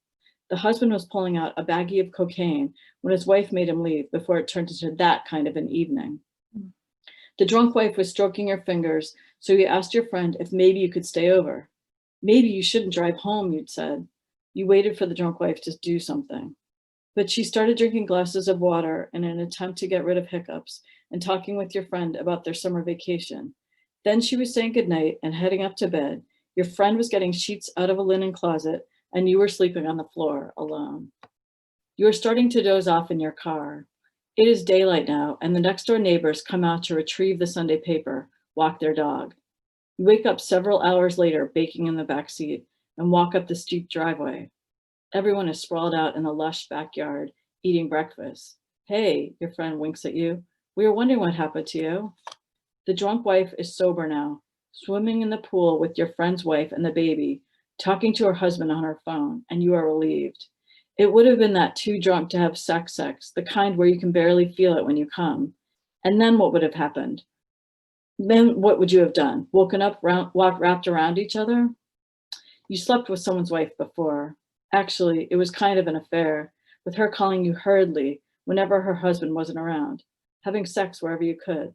The husband was pulling out a baggie of cocaine when his wife made him leave before it turned into that kind of an evening. The drunk wife was stroking her fingers, so you asked your friend if maybe you could stay over. Maybe you shouldn't drive home, you'd said. You waited for the drunk wife to do something. But she started drinking glasses of water in an attempt to get rid of hiccups and talking with your friend about their summer vacation. Then she was saying goodnight and heading up to bed. Your friend was getting sheets out of a linen closet and you were sleeping on the floor alone. You were starting to doze off in your car. It is daylight now, and the next door neighbors come out to retrieve the Sunday paper, walk their dog. You wake up several hours later, baking in the back seat, and walk up the steep driveway. Everyone is sprawled out in the lush backyard, eating breakfast. Hey, your friend winks at you. We were wondering what happened to you. The drunk wife is sober now, swimming in the pool with your friend's wife and the baby, talking to her husband on her phone, and you are relieved. It would have been that too drunk to have sex, the kind where you can barely feel it when you come. And then what would have happened? Then what would you have done? Woken up, wrapped around each other? You slept with someone's wife before. Actually, it was kind of an affair, with her calling you hurriedly whenever her husband wasn't around, having sex wherever you could.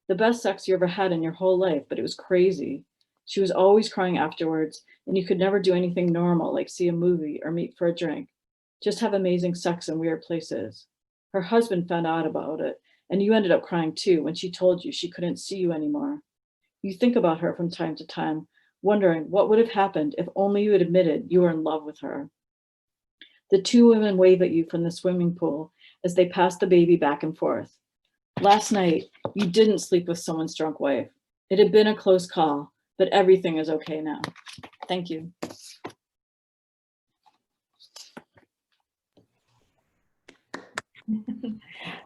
The best sex you ever had in your whole life, but it was crazy. She was always crying afterwards, and you could never do anything normal like see a movie or meet for a drink. Just have amazing sex in weird places. Her husband found out about it, and you ended up crying too when she told you she couldn't see you anymore. You think about her from time to time, wondering what would have happened if only you had admitted you were in love with her. The two women wave at you from the swimming pool as they pass the baby back and forth. Last night, you didn't sleep with someone's drunk wife. It had been a close call, but everything is okay now. Thank you.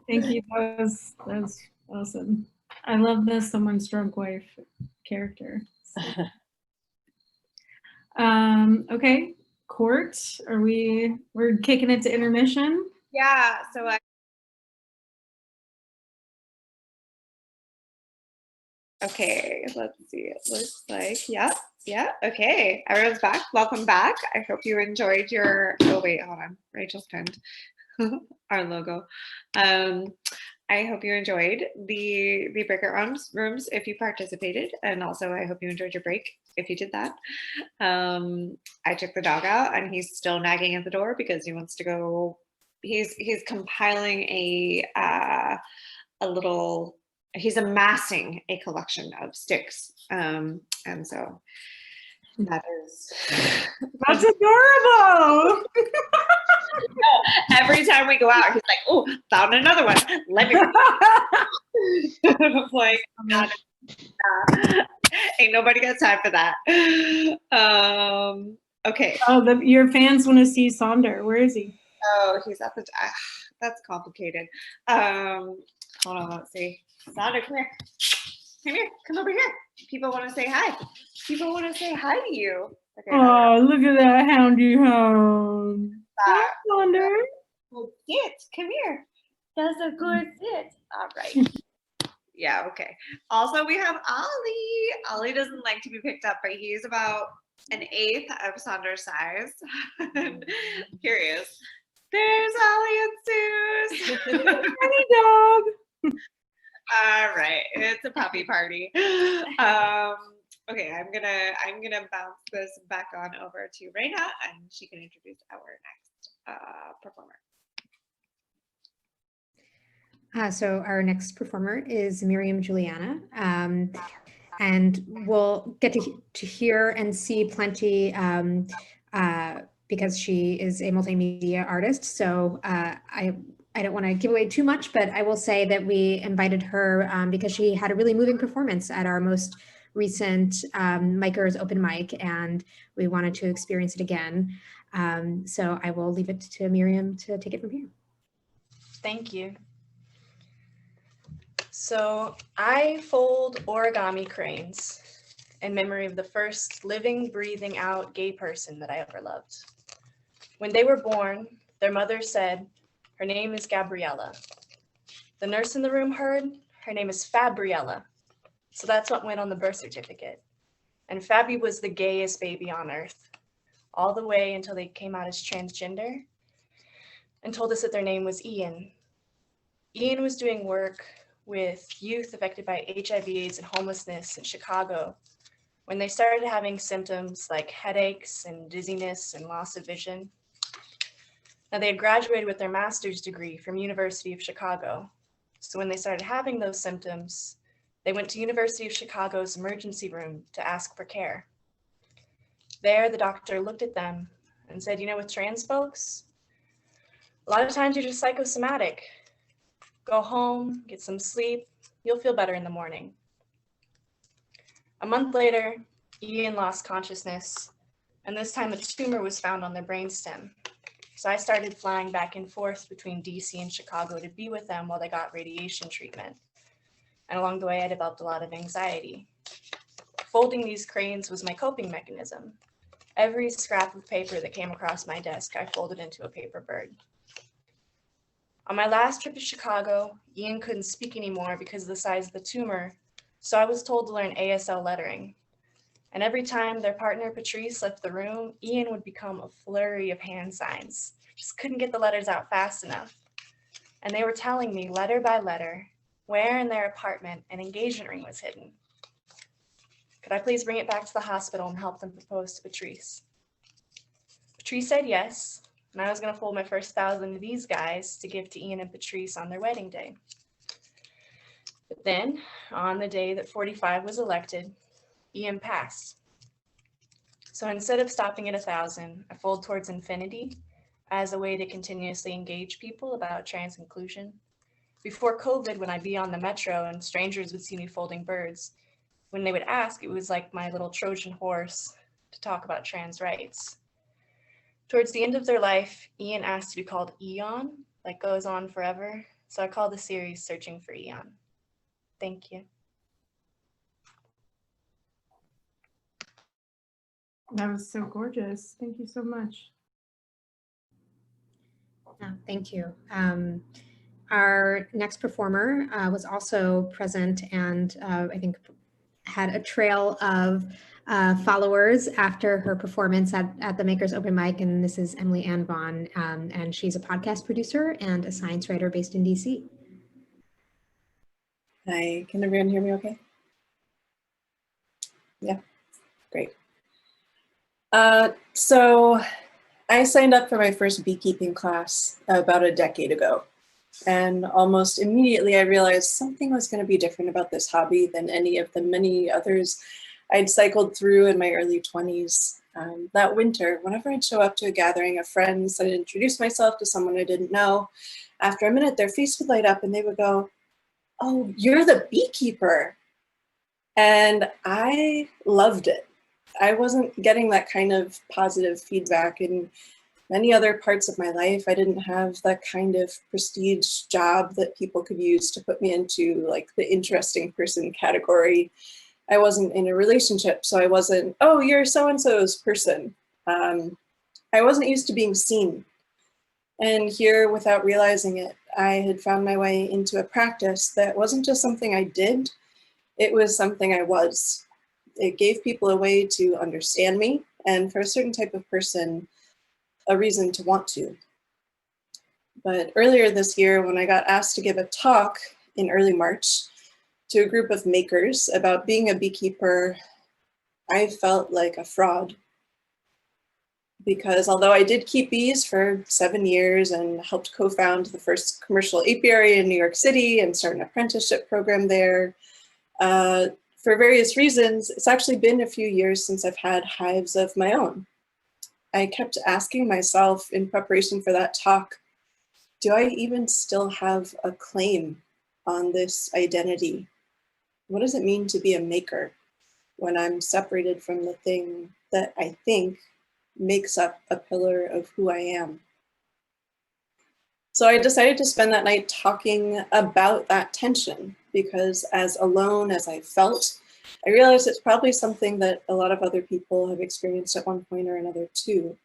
Thank you. That was awesome. I love the someone's drunk wife character. Okay, Court, we're kicking it to intermission? Yeah, so okay, let's see. It looks like, yeah, okay. Everyone's back. Welcome back. I hope you enjoyed your, oh wait, hold on. Rachel's pinned our logo. I hope you enjoyed the breakout rooms if you participated, and also I hope you enjoyed your break if you did that. I took the dog out and he's still nagging at the door because he wants to go. He's compiling he's amassing a collection of sticks, and so that is that's adorable. Every time we go out, he's like, "Oh, found another one. Let me." I'm like, ain't nobody got time for that. Okay. Oh, your fans want to see Sonder. Where is he? Oh, he's at the. That's complicated. Hold on. Let's see. Sonder, come here. Come here. Come over here. People want to say hi. People want to say hi to you. Okay, oh, look at that houndy hound. Hi, Sonder. Good sit. Come here. That's a good sit. All right. Yeah, okay. Also, we have Ollie. Ollie doesn't like to be picked up, but he's about an eighth of Sonder's size. Here he is. There's Ollie and Suze. Honey dog. All right, it's a puppy party. Okay, I'm gonna bounce this back on over to Reina, and she can introduce our next performer. So our next performer is Miriam Juliana, and we'll get to hear and see plenty because she is a multimedia artist. So I don't want to give away too much, but I will say that we invited her because she had a really moving performance at our most recent Makars Open Mic, and we wanted to experience it again. So I will leave it to Miriam to take it from here. Thank you. So I fold origami cranes in memory of the first living, breathing out gay person that I ever loved. When they were born, their mother said, her name is Gabriella. The nurse in the room heard, her name is Fabriella. So that's what went on the birth certificate. And Fabi was the gayest baby on earth, all the way until they came out as transgender and told us that their name was Ian. Ian was doing work with youth affected by HIV/AIDS and homelessness in Chicago when they started having symptoms like headaches and dizziness and loss of vision. Now, they had graduated with their master's degree from University of Chicago. So when they started having those symptoms, they went to University of Chicago's emergency room to ask for care. There, the doctor looked at them and said, you know, with trans folks, a lot of times you're just psychosomatic. Go home, get some sleep, you'll feel better in the morning. A month later, Ian lost consciousness, and this time a tumor was found on their brainstem. So I started flying back and forth between DC and Chicago to be with them while they got radiation treatment. And along the way, I developed a lot of anxiety. Folding these cranes was my coping mechanism. Every scrap of paper that came across my desk, I folded into a paper bird. On my last trip to Chicago, Ian couldn't speak anymore because of the size of the tumor, so I was told to learn ASL lettering. And every time their partner Patrice left the room, Ian would become a flurry of hand signs. Just couldn't get the letters out fast enough. And they were telling me letter by letter where in their apartment an engagement ring was hidden. Could I please bring it back to the hospital and help them propose to Patrice? Patrice said yes, and I was going to fold my first 1,000 of these guys to give to Ian and Patrice on their wedding day. But then, on the day that 45 was elected, Ian passed. So instead of stopping at 1,000, I fold towards infinity as a way to continuously engage people about trans inclusion. Before COVID, when I'd be on the metro and strangers would see me folding birds, when they would ask, it was like my little Trojan horse to talk about trans rights. Towards the end of their life, Ian asked to be called Eon, like goes on forever. So I called the series Searching for Eon. Thank you. That was so gorgeous. Thank you so much. Thank you. Our next performer was also present and I think had a trail of followers after her performance at the Makars Open Mic, and this is Emily Ann Vaughn, and she's a podcast producer and a science writer based in DC. Hi, can everyone hear me okay? Yeah, great. So I signed up for my first beekeeping class about a decade ago. And almost immediately I realized something was going to be different about this hobby than any of the many others I'd cycled through in my early 20s. That winter, whenever I'd show up to a gathering of friends, I'd introduce myself to someone I didn't know. After a minute, their face would light up and they would go, "Oh, you're the beekeeper." And I loved it. I wasn't getting that kind of positive feedback in many other parts of my life. I didn't have that kind of prestige job that people could use to put me into like the interesting person category. I wasn't in a relationship, so I wasn't, "Oh, you're so-and-so's person." I wasn't used to being seen. And here, without realizing it, I had found my way into a practice that wasn't just something I did, it was something I was. It gave people a way to understand me, and for a certain type of person, a reason to want to. But earlier this year, when I got asked to give a talk in early March to a group of makers about being a beekeeper, I felt like a fraud. Because although I did keep bees for 7 years and helped co-found the first commercial apiary in New York City and start an apprenticeship program there, for various reasons, it's actually been a few years since I've had hives of my own. I kept asking myself in preparation for that talk, do I even still have a claim on this identity? What does it mean to be a maker when I'm separated from the thing that I think makes up a pillar of who I am. So I decided to spend that night talking about that tension, because as alone as I felt, I realized it's probably something that a lot of other people have experienced at one point or another too.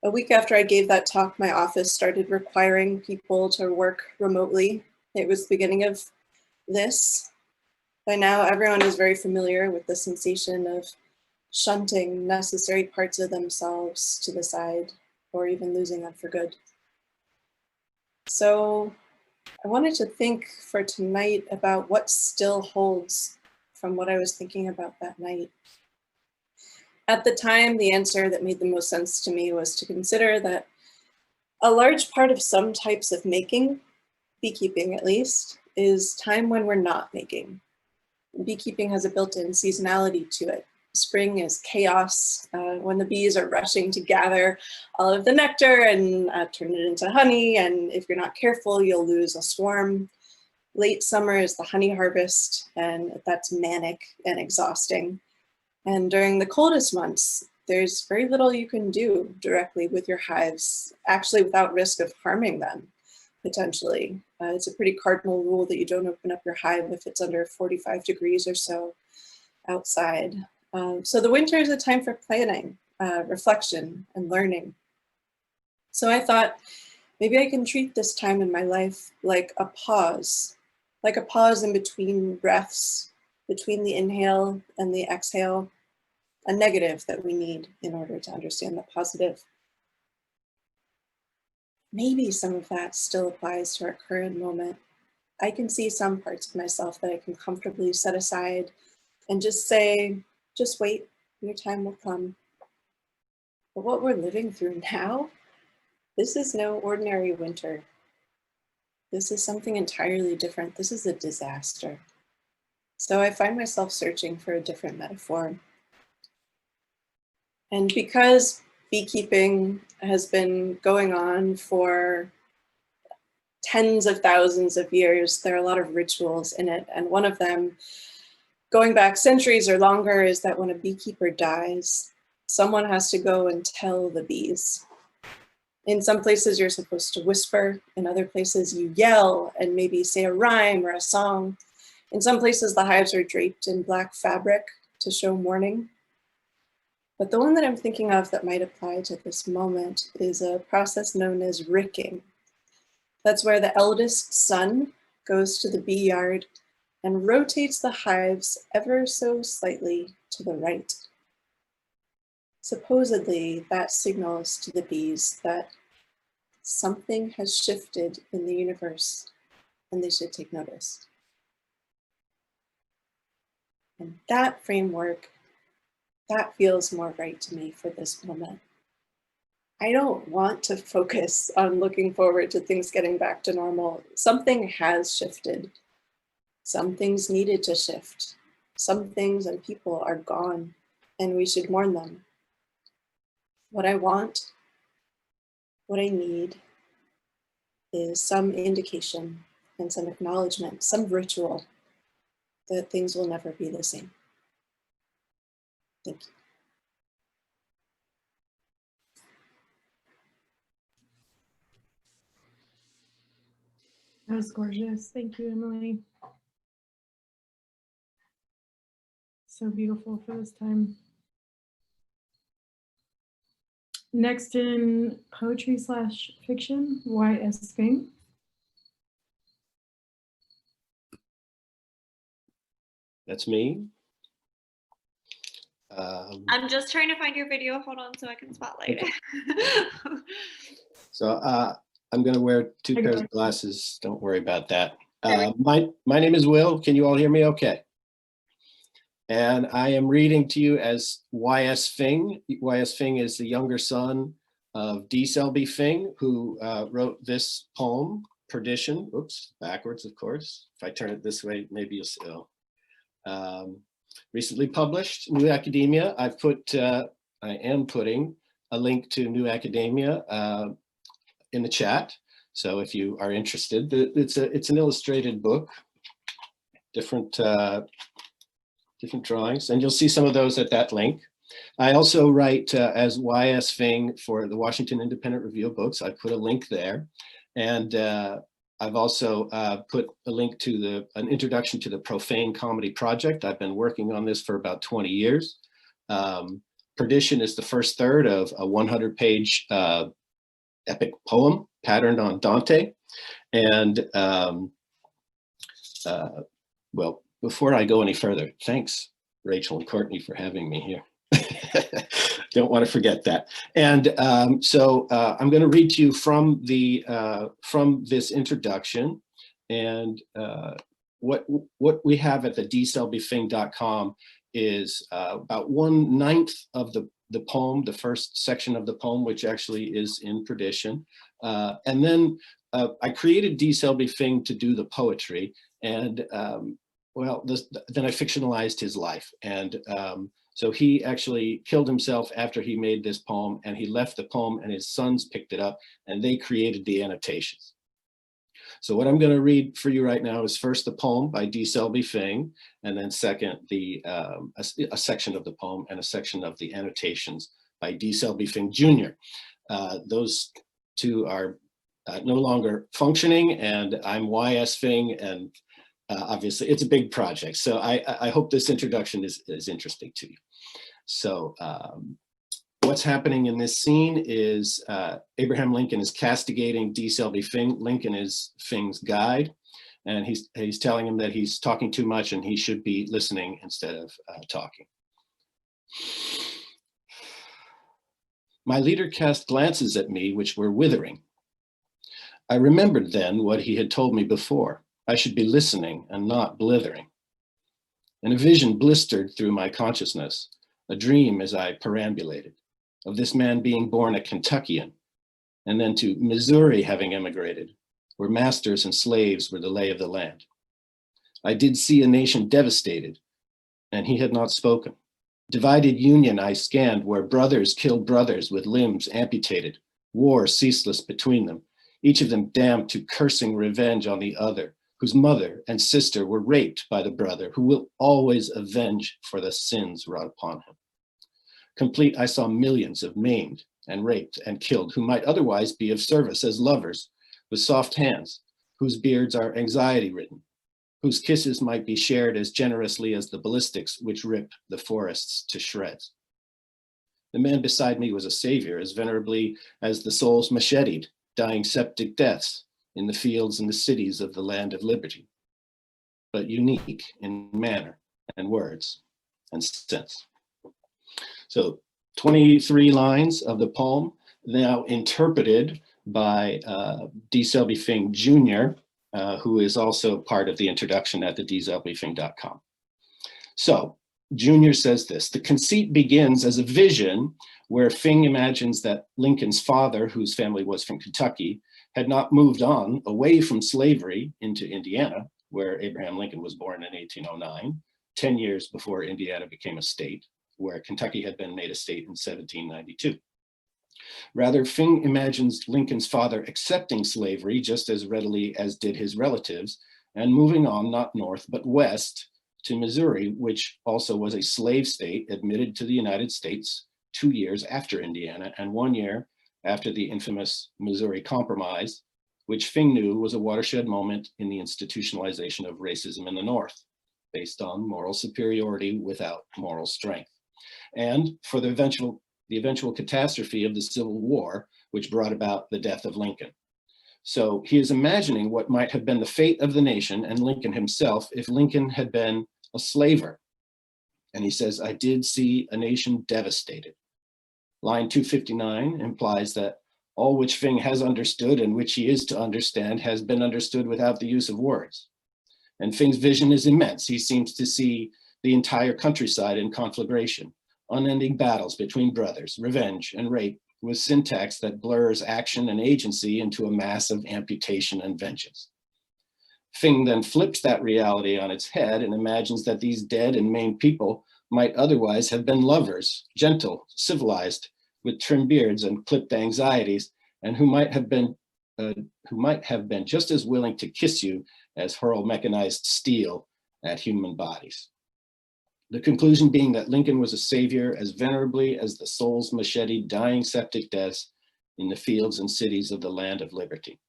A week after I gave that talk, my office started requiring people to work remotely. It was the beginning of this. By now, everyone is very familiar with the sensation of shunting necessary parts of themselves to the side, or even losing them for good. So I wanted to think for tonight about what still holds from what I was thinking about that night. At the time, the answer that made the most sense to me was to consider that a large part of some types of making, beekeeping at least, is time when we're not making. Beekeeping has a built-in seasonality to it. Spring is chaos, when the bees are rushing to gather all of the nectar and turn it into honey, and if you're not careful, you'll lose a swarm. Late summer is the honey harvest, and that's manic and exhausting. And during the coldest months, there's very little you can do directly with your hives, actually without risk of harming them, potentially. It's a pretty cardinal rule that you don't open up your hive if it's under 45 degrees or so outside. So the winter is a time for planning, reflection, and learning. So I thought, maybe I can treat this time in my life like a pause in between breaths, between the inhale and the exhale, a negative that we need in order to understand the positive. Maybe some of that still applies to our current moment. I can see some parts of myself that I can comfortably set aside and just say, just wait, your time will come. But what we're living through now, this is no ordinary winter. This is something entirely different. This is a disaster. So I find myself searching for a different metaphor. And because beekeeping has been going on for tens of thousands of years, there are a lot of rituals in it. And one of them, going back centuries or longer, is that when a beekeeper dies, someone has to go and tell the bees. In some places you're supposed to whisper, in other places you yell and maybe say a rhyme or a song. In some places the hives are draped in black fabric to show mourning. But the one that I'm thinking of that might apply to this moment is a process known as ricking. That's where the eldest son goes to the bee yard and rotates the hives ever so slightly to the right. Supposedly, that signals to the bees that something has shifted in the universe and they should take notice. And that framework, that feels more right to me for this moment. I don't want to focus on looking forward to things getting back to normal. Something has shifted. Some things needed to shift. Some things and people are gone, and we should mourn them. What I want, what I need, is some indication and some acknowledgement, some ritual that things will never be the same. Thank you. That was gorgeous. Thank you, Emily. So beautiful for this time. Next in poetry / fiction, Y.S. Fing. That's me. I'm just trying to find your video. Hold on so I can spotlight it. So I'm going to wear two pairs of glasses. Don't worry about that. My name is Will. Can you all hear me okay? And I am reading to you as Y.S. Fing. Y.S. Fing is the younger son of D. Selby Fing, who wrote this poem, Perdition. Oops, backwards, of course. If I turn it this way, maybe you'll see. Recently published, New Academia. I am putting a link to New Academia in the chat. So if you are interested, it's an illustrated book, different drawings, and you'll see some of those at that link. I also write as YS Fing for the Washington Independent Review of Books. I put a link there. And I've also put a link to an introduction to the Profane Comedy Project. I've been working on this for about 20 years. Perdition is the first third of a 100-page epic poem patterned on Dante. And well, before I go any further, thanks, Rachel and Courtney, for having me here. Don't want to forget that. And so I'm going to read to you from this introduction, and what we have at the dselbyfing.com is about 1/9 of the poem, the first section of the poem, which actually is in Perdition. And then I created D. Selby Fing to do the poetry, and well, then I fictionalized his life. And so he actually killed himself after he made this poem, and he left the poem, and his sons picked it up, and they created the annotations. So what I'm going to read for you right now is first the poem by D. Selby Fing, and then second a section of the poem and a section of the annotations by D. Selby Fing Jr. Those two are no longer functioning, and I'm YS Fing, and obviously it's a big project. So I hope this introduction is interesting to you. So what's happening in this scene is Abraham Lincoln is castigating D. Selby Fing. Lincoln is Fing's guide, and he's telling him that he's talking too much and he should be listening instead of talking. My leader cast glances at me which were withering. I remembered then what he had told me before. I should be listening and not blithering. And a vision blistered through my consciousness, a dream as I perambulated, of this man being born a Kentuckian, and then to Missouri having emigrated, where masters and slaves were the lay of the land. I did see a nation devastated, and he had not spoken. Divided union I scanned, where brothers killed brothers with limbs amputated, war ceaseless between them, each of them damned to cursing revenge on the other, whose mother and sister were raped by the brother, who will always avenge for the sins wrought upon him. Complete, I saw millions of maimed and raped and killed, who might otherwise be of service as lovers, with soft hands, whose beards are anxiety-ridden, whose kisses might be shared as generously as the ballistics which rip the forests to shreds. The man beside me was a savior, as venerably as the souls macheted, dying septic deaths in the fields and the cities of the land of liberty, but unique in manner and words and sense. So 23 lines of the poem, now interpreted by D. Selby Fing Jr., who is also part of the introduction at the dselbyfing.com. So Jr. says this: the conceit begins as a vision where Fing imagines that Lincoln's father, whose family was from Kentucky, had not moved on away from slavery into Indiana, where Abraham Lincoln was born in 1809, 10 years before Indiana became a state, where Kentucky had been made a state in 1792. Rather, Fing imagines Lincoln's father accepting slavery just as readily as did his relatives, and moving on not north but west to Missouri, which also was a slave state admitted to the United States 2 years after Indiana and 1 year after the infamous Missouri Compromise, which Fing knew was a watershed moment in the institutionalization of racism in the North, based on moral superiority without moral strength, and for the eventual catastrophe of the Civil War, which brought about the death of Lincoln. So he is imagining what might have been the fate of the nation and Lincoln himself if Lincoln had been a slaver. And he says, I did see a nation devastated. Line 259 implies that all which Fing has understood and which he is to understand has been understood without the use of words. And Fing's vision is immense. He seems to see the entire countryside in conflagration, unending battles between brothers, revenge and rape, with syntax that blurs action and agency into a mass of amputation and vengeance. Fing then flips that reality on its head and imagines that these dead and maimed people might otherwise have been lovers, gentle, civilized, with trim beards and clipped anxieties, and who might have been just as willing to kiss you as hurl mechanized steel at human bodies. The conclusion being that Lincoln was a savior as venerably as the soul's macheted dying septic deaths in the fields and cities of the land of liberty.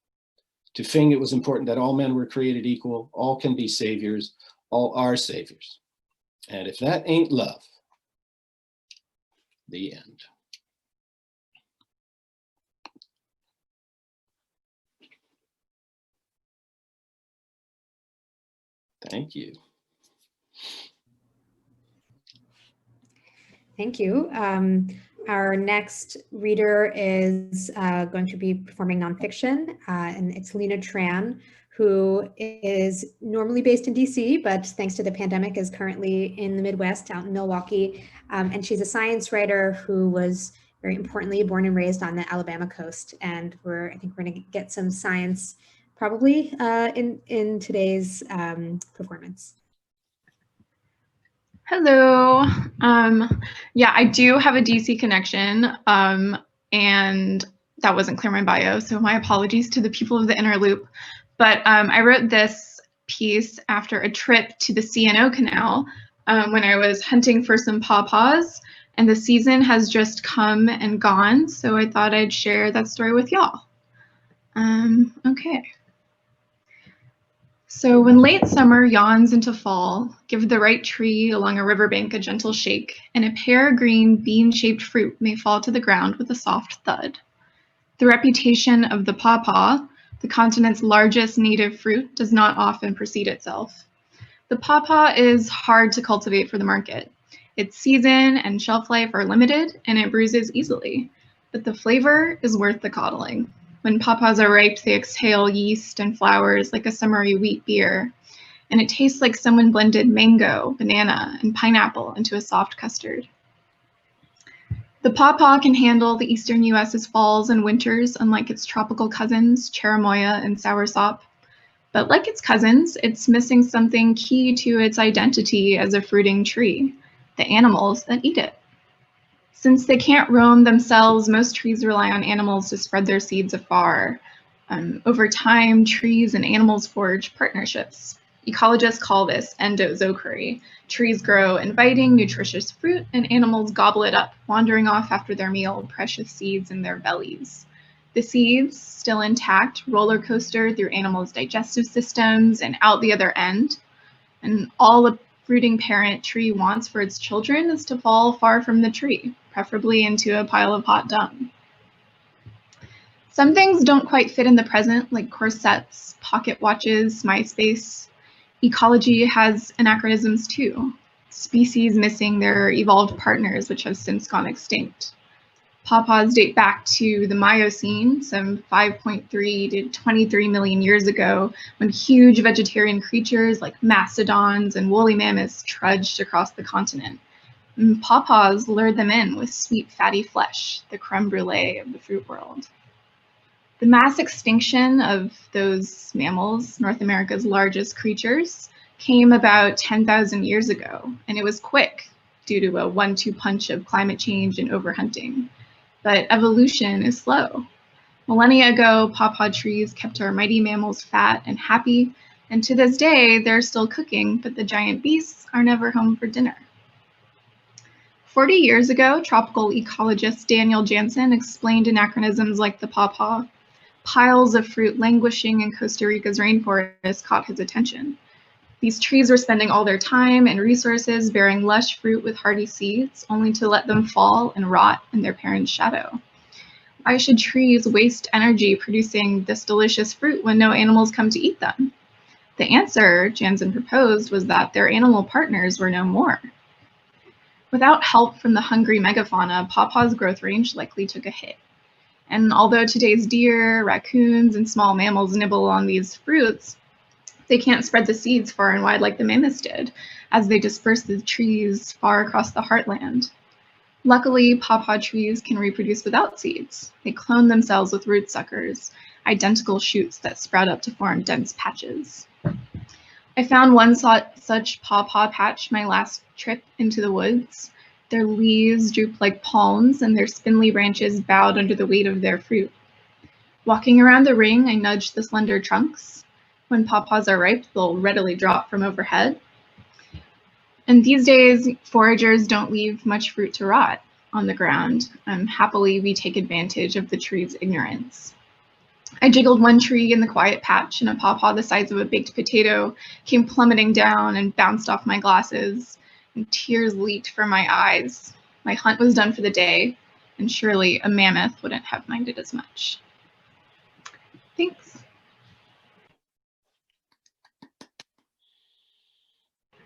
To Fing, it was important that all men were created equal, all can be saviors, all are saviors. And if that ain't love, the end. Thank you. Thank you. Our next reader is going to be performing nonfiction, and it's Lena Tran, who is normally based in DC, but thanks to the pandemic is currently in the Midwest, out in Milwaukee. And she's a science writer who was very importantly born and raised on the Alabama coast. And I think we're going to get some science probably in today's performance. Hello. Yeah, I do have a DC connection, and that wasn't clear in my bio, so my apologies to the people of the inner loop. But I wrote this piece after a trip to the C&O Canal when I was hunting for some pawpaws, and the season has just come and gone, so I thought I'd share that story with y'all. Okay. So when late summer yawns into fall, give the right tree along a riverbank a gentle shake, and a pear-green bean-shaped fruit may fall to the ground with a soft thud. The reputation of the pawpaw, the continent's largest native fruit, does not often precede itself. The pawpaw is hard to cultivate for the market. Its season and shelf life are limited, and it bruises easily, but the flavor is worth the coddling. When pawpaws are ripe, they exhale yeast and flowers like a summery wheat beer, and it tastes like someone blended mango, banana, and pineapple into a soft custard. The pawpaw can handle the eastern U.S.'s falls and winters, unlike its tropical cousins, cherimoya and soursop. But like its cousins, it's missing something key to its identity as a fruiting tree: the animals that eat it. Since they can't roam themselves, most trees rely on animals to spread their seeds afar. Over time, trees and animals forge partnerships. Ecologists call this endozookery. Trees grow inviting, nutritious fruit, and animals gobble it up, wandering off after their meal, precious seeds in their bellies. The seeds, still intact, roller coaster through animals' digestive systems and out the other end. And all a fruiting parent tree wants for its children is to fall far from the tree, preferably into a pile of hot dung. Some things don't quite fit in the present, like corsets, pocket watches, MySpace. Ecology has anachronisms too. Species missing their evolved partners, which have since gone extinct. Pawpaws date back to the Miocene, some 5.3 to 23 million years ago, when huge vegetarian creatures like mastodons and woolly mammoths trudged across the continent. And pawpaws lured them in with sweet, fatty flesh, the creme brulee of the fruit world. The mass extinction of those mammals, North America's largest creatures, came about 10,000 years ago, and it was quick due to a 1-2 punch of climate change and overhunting. But evolution is slow. Millennia ago, pawpaw trees kept our mighty mammals fat and happy, and to this day, they're still cooking, but the giant beasts are never home for dinner. 40 years ago, tropical ecologist Daniel Jansen explained anachronisms like the pawpaw. Piles of fruit languishing in Costa Rica's rainforest caught his attention. These trees were spending all their time and resources bearing lush fruit with hardy seeds, only to let them fall and rot in their parents' shadow. Why should trees waste energy producing this delicious fruit when no animals come to eat them? The answer, Jansen proposed, was that their animal partners were no more. Without help from the hungry megafauna, pawpaw's growth range likely took a hit. And although today's deer, raccoons, and small mammals nibble on these fruits, they can't spread the seeds far and wide like the mammoths did, as they disperse the trees far across the heartland. Luckily, pawpaw trees can reproduce without seeds. They clone themselves with root suckers, identical shoots that sprout up to form dense patches. I found one such pawpaw patch my last trip into the woods. Their leaves drooped like palms, and their spindly branches bowed under the weight of their fruit. Walking around the ring, I nudged the slender trunks. When pawpaws are ripe, they'll readily drop from overhead. And these days, foragers don't leave much fruit to rot on the ground. Happily, we take advantage of the tree's ignorance. I jiggled one tree in the quiet patch, and a pawpaw the size of a baked potato came plummeting down and bounced off my glasses, and tears leaked from my eyes. My hunt was done for the day, and surely a mammoth wouldn't have minded as much. Thanks.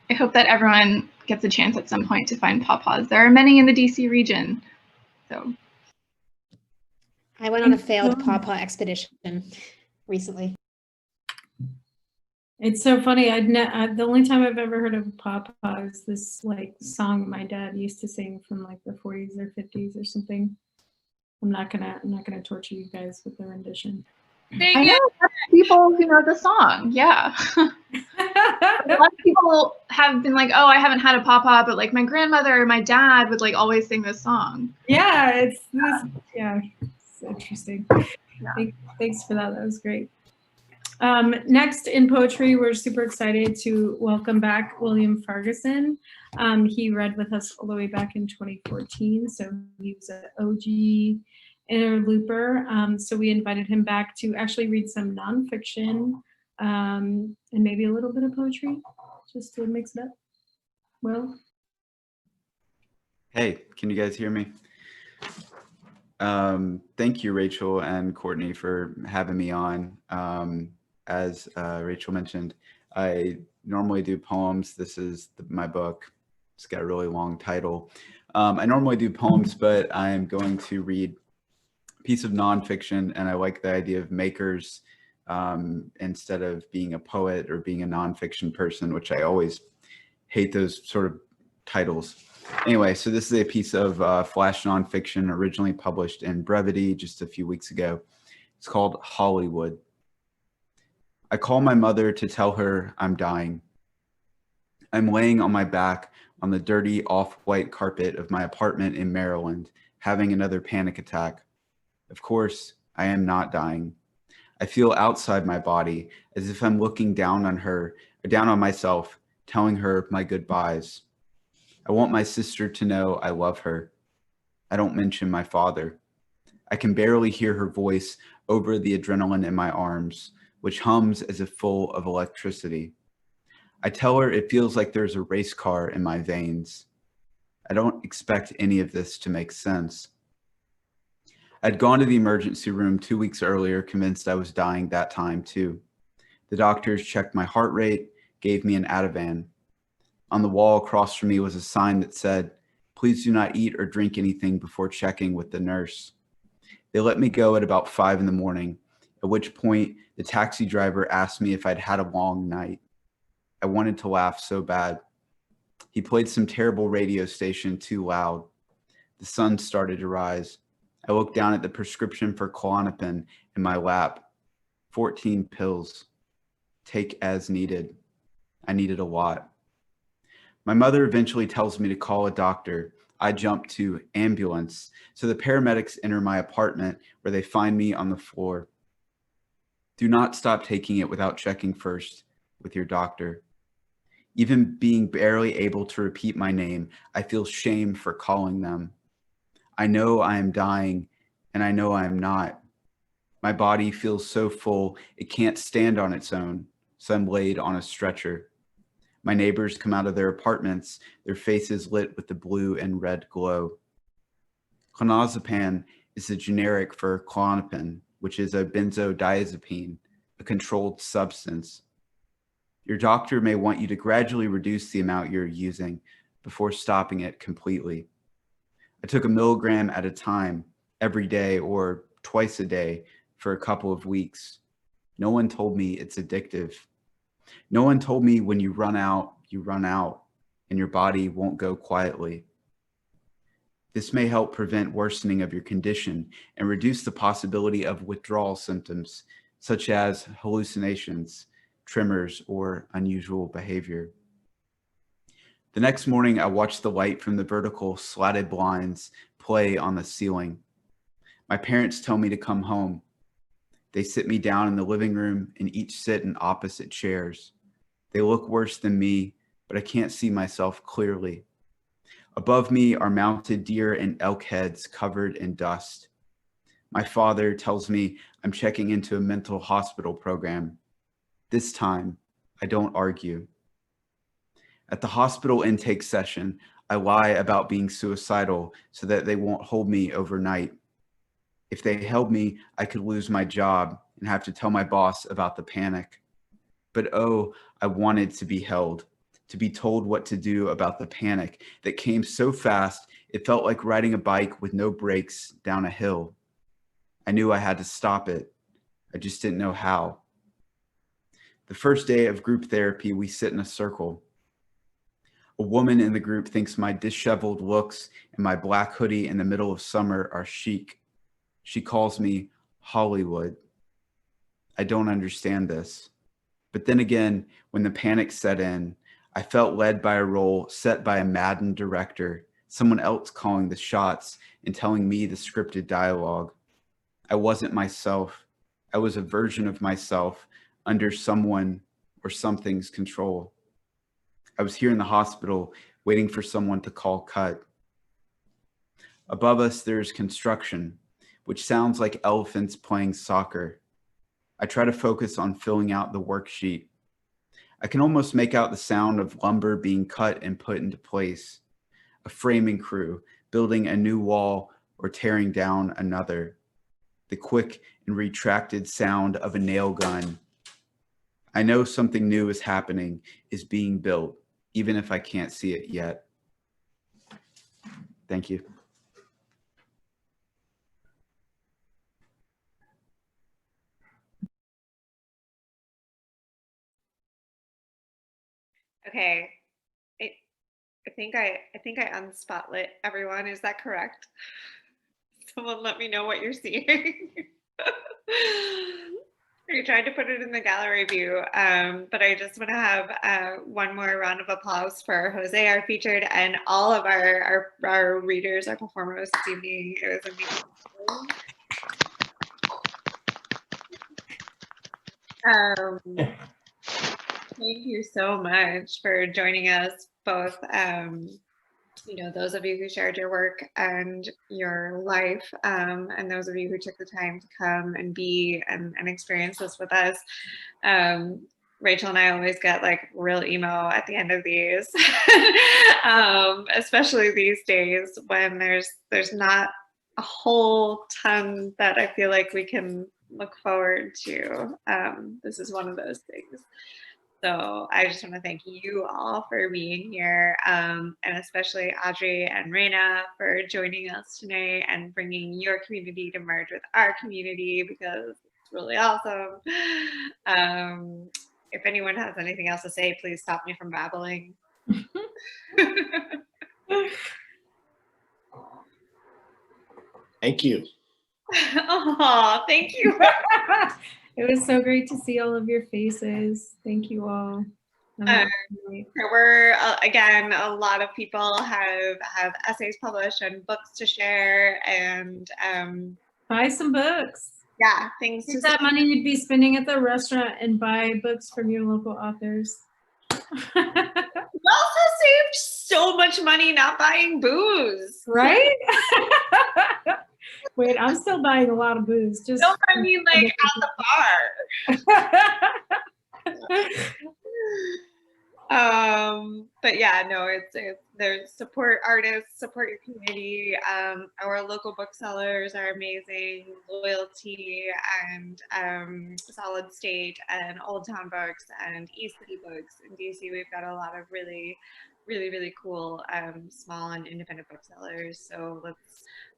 I hope that everyone gets a chance at some point to find pawpaws. There are many in the DC region. So I went on a failed pawpaw expedition recently. It's so funny. The only time I've ever heard of pawpaw is this like song my dad used to sing from like the 40s or 50s or something. I'm not gonna torture you guys with the rendition. I know people who know the song. Yeah. A lot of people have been like, oh, I haven't had a pawpaw, but like my grandmother or my dad would like always sing this song. Yeah, it's interesting. Yeah. Thanks for that. That was great. Next in poetry, we're super excited to welcome back William Ferguson. He read with us all the way back in 2014, so he was an OG interlooper. So we invited him back to actually read some nonfiction and maybe a little bit of poetry, just to mix it up. Well. Hey, can you guys hear me? Thank you, Rachel and Courtney, for having me on. As Rachel mentioned, I normally do poems. This is my book. It's got a really long title. I normally do poems, but I'm going to read a piece of nonfiction, and I like the idea of makers instead of being a poet or being a nonfiction person, which I always hate those sort of titles. Anyway, so this is a piece of flash nonfiction originally published in Brevity just a few weeks ago. It's called Hollywood. I call my mother to tell her I'm dying. I'm laying on my back on the dirty off-white carpet of my apartment in Maryland, having another panic attack. Of course, I am not dying. I feel outside my body, as if I'm looking down on her, or down on myself, telling her my goodbyes. I want my sister to know I love her. I don't mention my father. I can barely hear her voice over the adrenaline in my arms, which hums as if full of electricity. I tell her it feels like there's a race car in my veins. I don't expect any of this to make sense. I'd gone to the emergency room 2 weeks earlier, convinced I was dying that time too. The doctors checked my heart rate, gave me an Ativan. On the wall across from me was a sign that said, "Please do not eat or drink anything before checking with the nurse." They let me go at about 5 in the morning, at which point the taxi driver asked me if I'd had a long night. I wanted to laugh so bad. He played some terrible radio station too loud. The sun started to rise. I looked down at the prescription for Klonopin in my lap. 14 pills. Take as needed. I needed a lot. My mother eventually tells me to call a doctor. I jump to ambulance. So the paramedics enter my apartment, where they find me on the floor. Do not stop taking it without checking first with your doctor. Even being barely able to repeat my name, I feel shame for calling them. I know I am dying, and I know I am not. My body feels so full, it can't stand on its own, so I'm laid on a stretcher. My neighbors come out of their apartments, their faces lit with the blue and red glow. Clonazepam is the generic for Klonopin, which is a benzodiazepine, a controlled substance. Your doctor may want you to gradually reduce the amount you're using before stopping it completely. I took 1 milligram at a time every day or twice a day for a couple of weeks. No one told me it's addictive. No one told me when you run out, and your body won't go quietly. This may help prevent worsening of your condition and reduce the possibility of withdrawal symptoms, such as hallucinations, tremors, or unusual behavior. The next morning, I watched the light from the vertical slatted blinds play on the ceiling. My parents tell me to come home. They sit me down in the living room and each sit in opposite chairs. They look worse than me, but I can't see myself clearly. Above me are mounted deer and elk heads covered in dust. My father tells me I'm checking into a mental hospital program. This time, I don't argue. At the hospital intake session, I lie about being suicidal so that they won't hold me overnight. If they held me, I could lose my job and have to tell my boss about the panic. But oh, I wanted to be held, to be told what to do about the panic that came so fast it felt like riding a bike with no brakes down a hill. I knew I had to stop it. I just didn't know how. The first day of group therapy, we sit in a circle. A woman in the group thinks my disheveled looks and my black hoodie in the middle of summer are chic. She calls me Hollywood. I don't understand this. But then again, when the panic set in, I felt led by a role set by a maddened director, someone else calling the shots and telling me the scripted dialogue. I wasn't myself. I was a version of myself under someone or something's control. I was here in the hospital waiting for someone to call cut. Above us, there's construction, which sounds like elephants playing soccer. I try to focus on filling out the worksheet. I can almost make out the sound of lumber being cut and put into place, a framing crew building a new wall or tearing down another, the quick and retracted sound of a nail gun. I know something new is happening, is being built, even if I can't see it yet. Thank you. Okay, I think I unspotlit everyone. Is that correct? Someone let me know what you're seeing. I tried to put it in the gallery view, but I just want to have one more round of applause for Jose, our featured, and all of our readers, our performers this evening. It was amazing. Thank you so much for joining us both. Those of you who shared your work and your life, and those of you who took the time to come and be and experience this with us. Rachel and I always get like real emo at the end of these, especially these days when there's not a whole ton that I feel like we can look forward to. This is one of those things. So I just want to thank you all for being here, and especially Audrey and Reina for joining us tonight and bringing your community to merge with our community, because it's really awesome. If anyone has anything else to say, please stop me from babbling. Thank you. Oh, thank you. It was so great to see all of your faces. Thank you all. There were, again, a lot of people have essays published and books to share, and buy some books. Yeah, things. Use that money you'd be spending at the restaurant and buy books from your local authors. You also saved so much money not buying booze. Right? Wait, I'm still buying a lot of booze. Just no, I mean like at the bar. But yeah, no, it's there's support artists, support your community. Our local booksellers are amazing. Loyalty and Solid State and Old Town Books and East City Books in DC. We've got a lot of really cool small and independent booksellers. So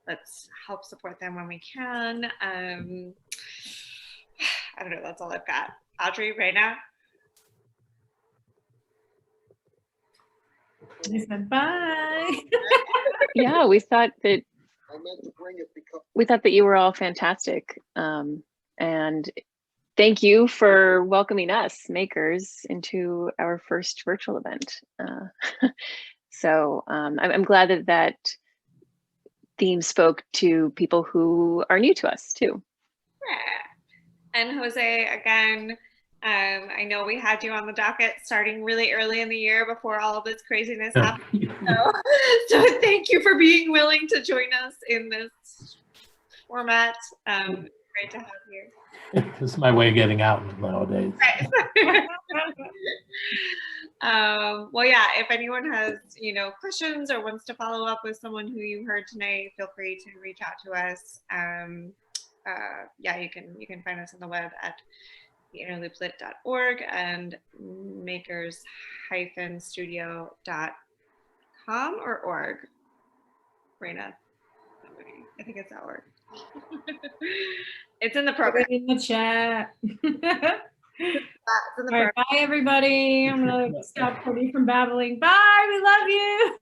let's help support them when we can. I don't know, that's all I've got. Audrey, Reina? I said bye. Yeah, we thought that you were all fantastic. And thank you for welcoming us, Makers, into our first virtual event. So I'm glad that theme spoke to people who are new to us too. Yeah. And Jose, again, I know we had you on the docket starting really early in the year before all of this craziness happened. So thank you for being willing to join us in this format. Great to have you. It's my way of getting out nowadays. Right. Well, yeah, if anyone has, questions or wants to follow up with someone who you heard tonight, feel free to reach out to us. Yeah, you can find us on the web at theinnerlooplit.org and makers-studio.com or org. Raina, I think it's .org. It's in the program. In the chat. It's in the All right, bye everybody. I'm gonna stop Courtney from babbling. Bye, we love you.